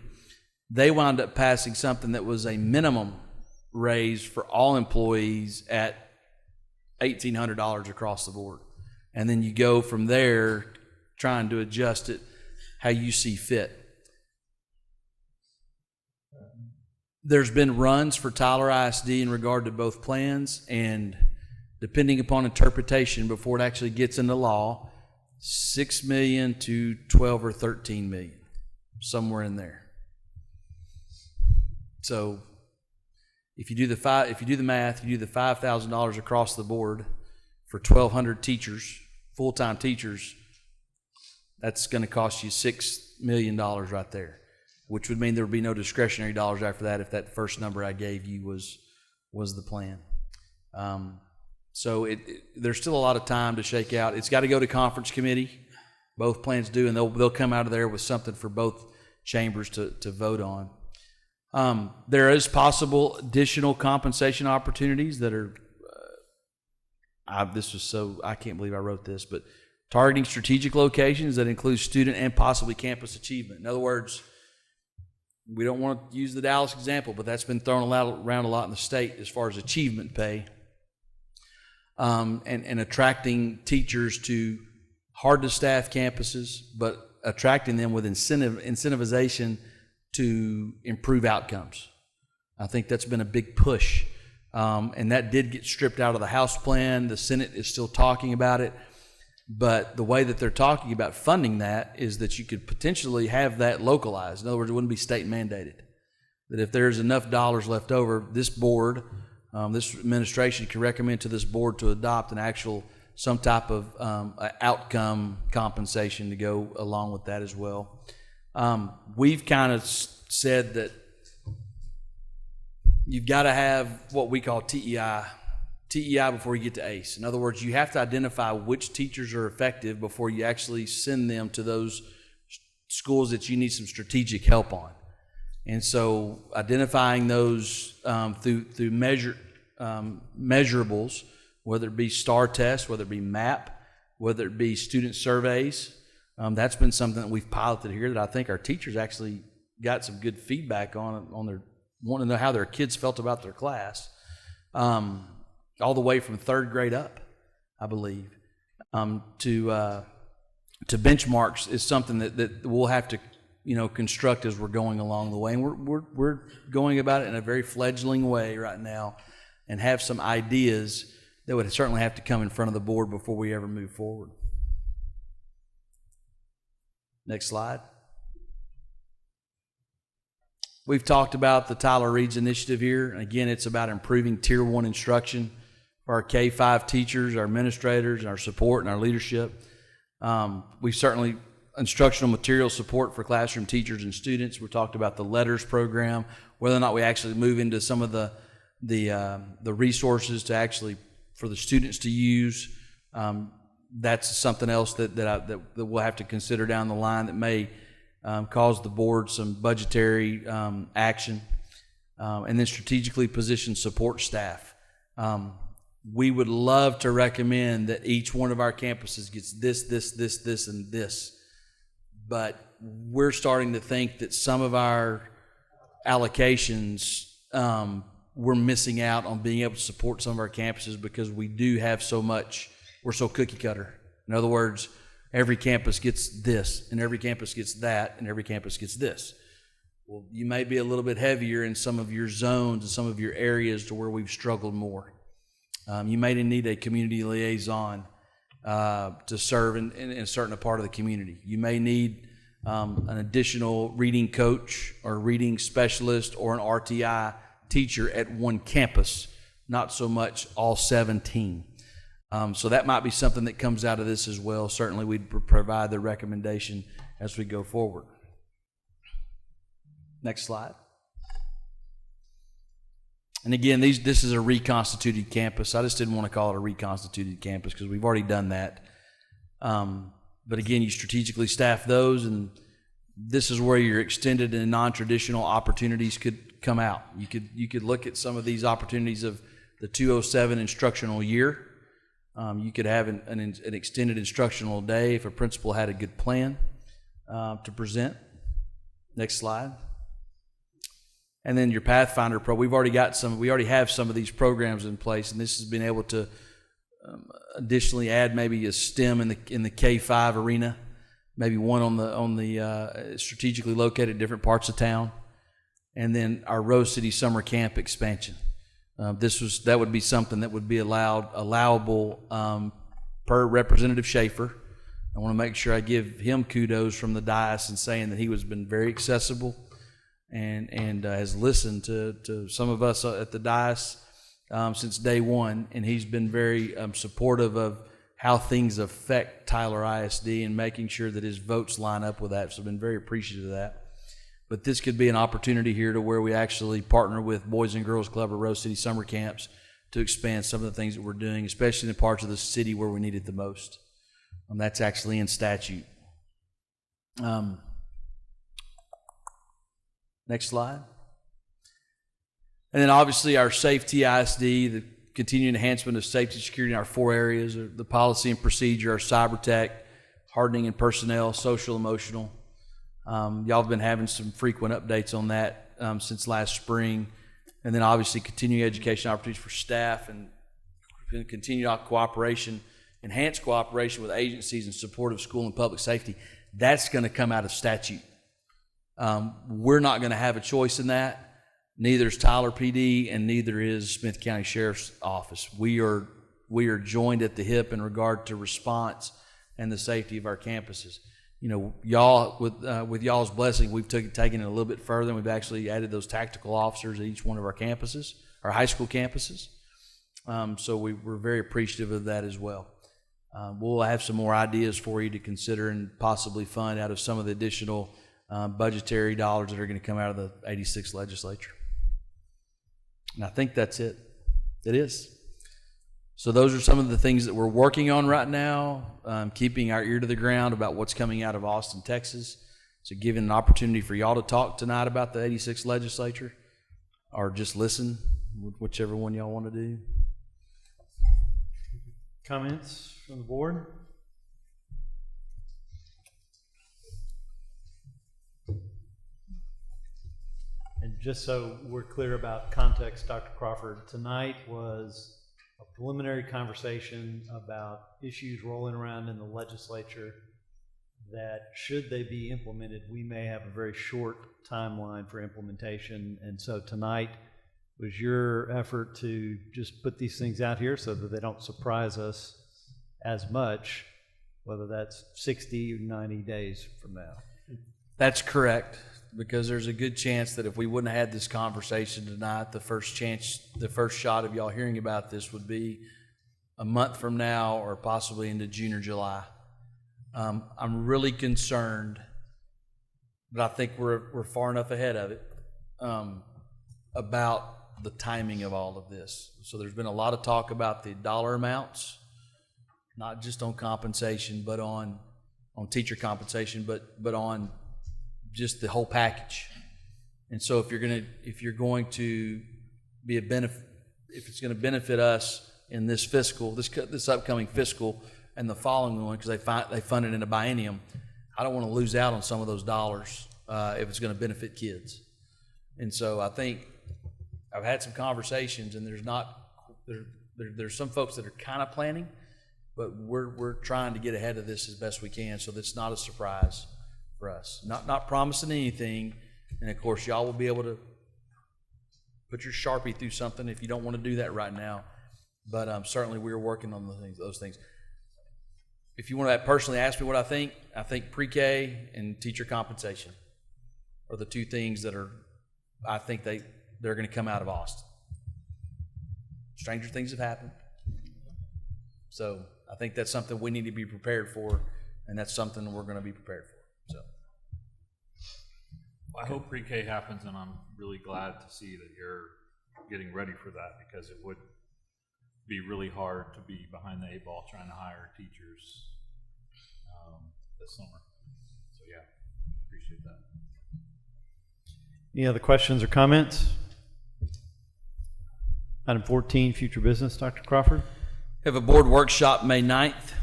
they wound up passing something that was a minimum raise for all employees at $1,800 across the board. And then you go from there trying to adjust it how you see fit. There's been runs for Tyler ISD in regard to both plans, and depending upon interpretation before it actually gets into law, $6 million to $12 or $13 million, somewhere in there. So if you do the math, you do the $5,000 across the board for 1,200 teachers, full-time teachers, that's going to cost you $6 million right there, which would mean there would be no discretionary dollars after that if that first number I gave you was the plan. So there's still a lot of time to shake out. It's got to go to conference committee. Both plans do, and they'll come out of there with something for both chambers to vote on. There is possible additional compensation opportunities that are, I can't believe I wrote this, but targeting strategic locations that include student and possibly campus achievement. In other words, we don't want to use the Dallas example, but that's been thrown around a lot in the state as far as achievement pay. And attracting teachers to hard-to-staff campuses, but attracting them with incentivization to improve outcomes. I think that's been a big push. And that did get stripped out of the House plan. The Senate is still talking about it. But the way that they're talking about funding that is that you could potentially have that localized. In other words, it wouldn't be state mandated. That if there's enough dollars left over, this board, this administration can recommend to this board to adopt some type of outcome compensation to go along with that as well. We've kind of said that you've got to have what we call TEI before you get to ACE. In other words, you have to identify which teachers are effective before you actually send them to those schools that you need some strategic help on. And so identifying those through measurables, whether it be STAR tests, whether it be MAP, whether it be student surveys, that's been something that we've piloted here that I think our teachers actually got some good feedback on their wanting to know how their kids felt about their class, all the way from third grade up, I believe, to benchmarks is something that we'll have to construct as we're going along the way, and we're going about it in a very fledgling way right now, and have some ideas that would certainly have to come in front of the board before we ever move forward. Next slide. We've talked about the Tyler Reads initiative here, and again, it's about improving Tier 1 instruction for our K-5 teachers, our administrators, our support, and our leadership. We certainly instructional material support for classroom teachers and students. We talked about the letters program, whether or not we actually move into some of the resources to actually for the students to use. That's something else that we'll have to consider down the line that may cause the board some budgetary action. And then strategically position support staff. We would love to recommend that each one of our campuses gets this, and this. But we're starting to think that some of our allocations, we're missing out on being able to support some of our campuses because we do have so much, we're so cookie cutter. In other words, every campus gets this, and every campus gets that, and every campus gets this. Well, you may be a little bit heavier in some of your zones and some of your areas to where we've struggled more. You may need a community liaison to serve in a certain part of the community. You may need an additional reading coach or reading specialist or an RTI teacher at one campus, not so much all 17. So that might be something that comes out of this as well. Certainly we'd provide the recommendation as we go forward. Next slide. And again, this is a reconstituted campus. I just didn't want to call it a reconstituted campus because we've already done that. But again, you strategically staff those, and this is where your extended and non-traditional opportunities could come out. You could look at some of these opportunities of the 207 instructional year. You could have an extended instructional day if a principal had a good plan to present. Next slide. And then your Pathfinder Pro, we already have some of these programs in place, and this has been able to additionally add maybe a STEM in the K-5 arena, maybe one on the strategically located in different parts of town, and then our Rose City Summer Camp expansion. That would be something that would be allowable per Representative Schaefer. I want to make sure I give him kudos from the dais in saying that he has been very accessible and has listened to some of us at the dais since day one, and he's been very supportive of how things affect Tyler ISD and making sure that his votes line up with that. So I've been very appreciative of that. But this could be an opportunity here to where we actually partner with Boys and Girls Club or Rose City Summer Camps to expand some of the things that we're doing, especially in the parts of the city where we need it the most. That's actually in statute. Next slide. And then obviously our Safety ISD, the continued enhancement of safety and security in our 4 areas, the policy and procedure, our cyber tech, hardening and personnel, social, emotional. Y'all have been having some frequent updates on that since last spring. And then obviously continuing education opportunities for staff and continued cooperation, enhanced cooperation with agencies in support of school and public safety. That's going to come out of statute. We're not going to have a choice in that. Neither is Tyler PD and neither is Smith County Sheriff's Office. We are joined at the hip in regard to response and the safety of our campuses. You know, y'all with y'all's blessing, we've taken it a little bit further, and we've actually added those tactical officers at each one of our campuses, our high school campuses. So we're very appreciative of that as well. We'll have some more ideas for you to consider and possibly fund out of some of the additional budgetary dollars that are going to come out of the 86th legislature. And I think that's it. It is. So those are some of the things that we're working on right now, keeping our ear to the ground about what's coming out of Austin, Texas. So giving an opportunity for y'all to talk tonight about the 86th legislature or just listen, whichever one y'all want to do. Comments from the board? And just so we're clear about context, Dr. Crawford, tonight was a preliminary conversation about issues rolling around in the legislature that, should they be implemented, we may have a very short timeline for implementation. And so tonight was your effort to just put these things out here so that they don't surprise us as much, whether that's 60 or 90 days from now. That's correct, because there's a good chance that if we wouldn't have had this conversation tonight, the first shot of y'all hearing about this would be a month from now or possibly into June or July. I'm really concerned, but I think we're far enough ahead of it, about the timing of all of this. So there's been a lot of talk about the dollar amounts, not just on compensation, but on teacher compensation, but on just the whole package. And so if you're going to be a benefit, if it's going to benefit us in this fiscal, this upcoming fiscal and the following one, because they fund it in a biennium, I don't want to lose out on some of those dollars if it's going to benefit kids. And so I think I've had some conversations, and there's some folks that are kind of planning, but we're trying to get ahead of this as best we can, so that's not a surprise for us. Not promising anything, and of course y'all will be able to put your Sharpie through something if you don't want to do that right now. But certainly we're working on those things. If you want to personally ask me what I think pre-K and teacher compensation are the two things that I think they're going to come out of Austin. Stranger things have happened. So I think that's something we need to be prepared for, and that's something we're going to be prepared for. So I hope pre-K happens, and I'm really glad to see that you're getting ready for that, because it would be really hard to be behind the 8 ball trying to hire teachers this summer. So yeah, appreciate that. Any other questions or comments? Item 14, future business, Dr. Crawford. We have a board workshop May 9th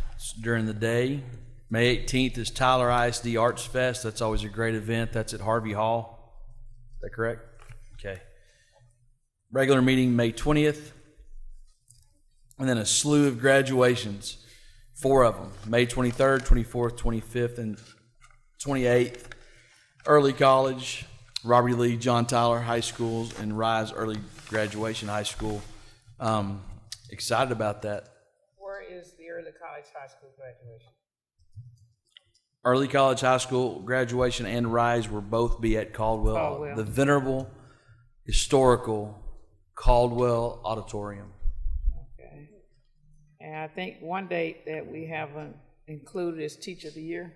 during the day. May 18th is Tyler ISD Arts Fest. That's always a great event. That's at Harvey Hall. Is that correct? Okay. Regular meeting May 20th. And then a slew of graduations, 4 of them, May 23rd, 24th, 25th, and 28th. Early college, Robert E. Lee, John Tyler High Schools, and Rise Early Graduation High School. Excited about that. Where is the early college high school graduation? Early college high school graduation and Rise will both be at Caldwell. The venerable, historical Caldwell Auditorium. Okay. And I think one date that we haven't included is Teacher of the Year.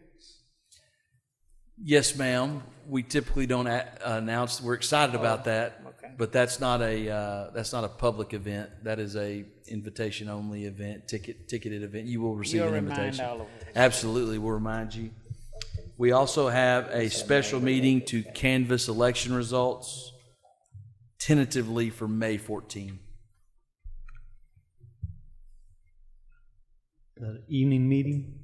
Yes, ma'am. We typically don't announce. We're excited about that, okay. But that's not a public event. That is a invitation only event, ticketed event. You will receive an invitation. All of us. Absolutely, we'll remind you. We also have a special meeting to canvass election results, tentatively for May 14. Evening meeting.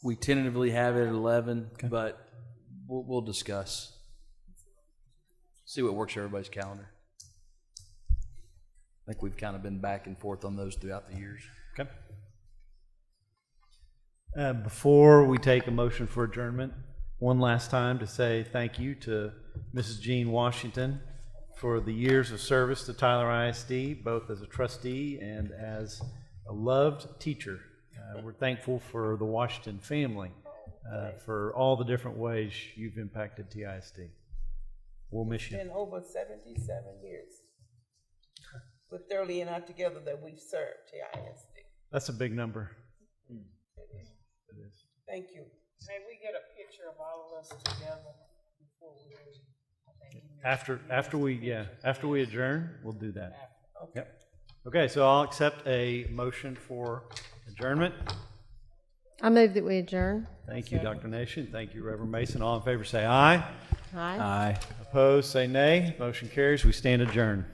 We tentatively have it at 11, okay. But we'll discuss. See what works for everybody's calendar. I think we've kind of been back and forth on those throughout the years. Okay. Before we take a motion for adjournment, one last time to say thank you to Mrs. Jean Washington for the years of service to Tyler ISD, both as a trustee and as a loved teacher. We're thankful for the Washington family for all the different ways you've impacted TISD. We'll miss you. It's been over 77 years with 30 and I together that we've served TISD. That's a big number. It is. Thank you. May we get a picture of all of us together before we leave? After we adjourn, we'll do that. Okay. Yep. Okay, so I'll accept a motion for adjournment. I move that we adjourn. Thank you, Dr. Nation. Thank you, Reverend Mason. All in favor say aye. Aye. Aye. Opposed say nay. Motion carries. We stand adjourned.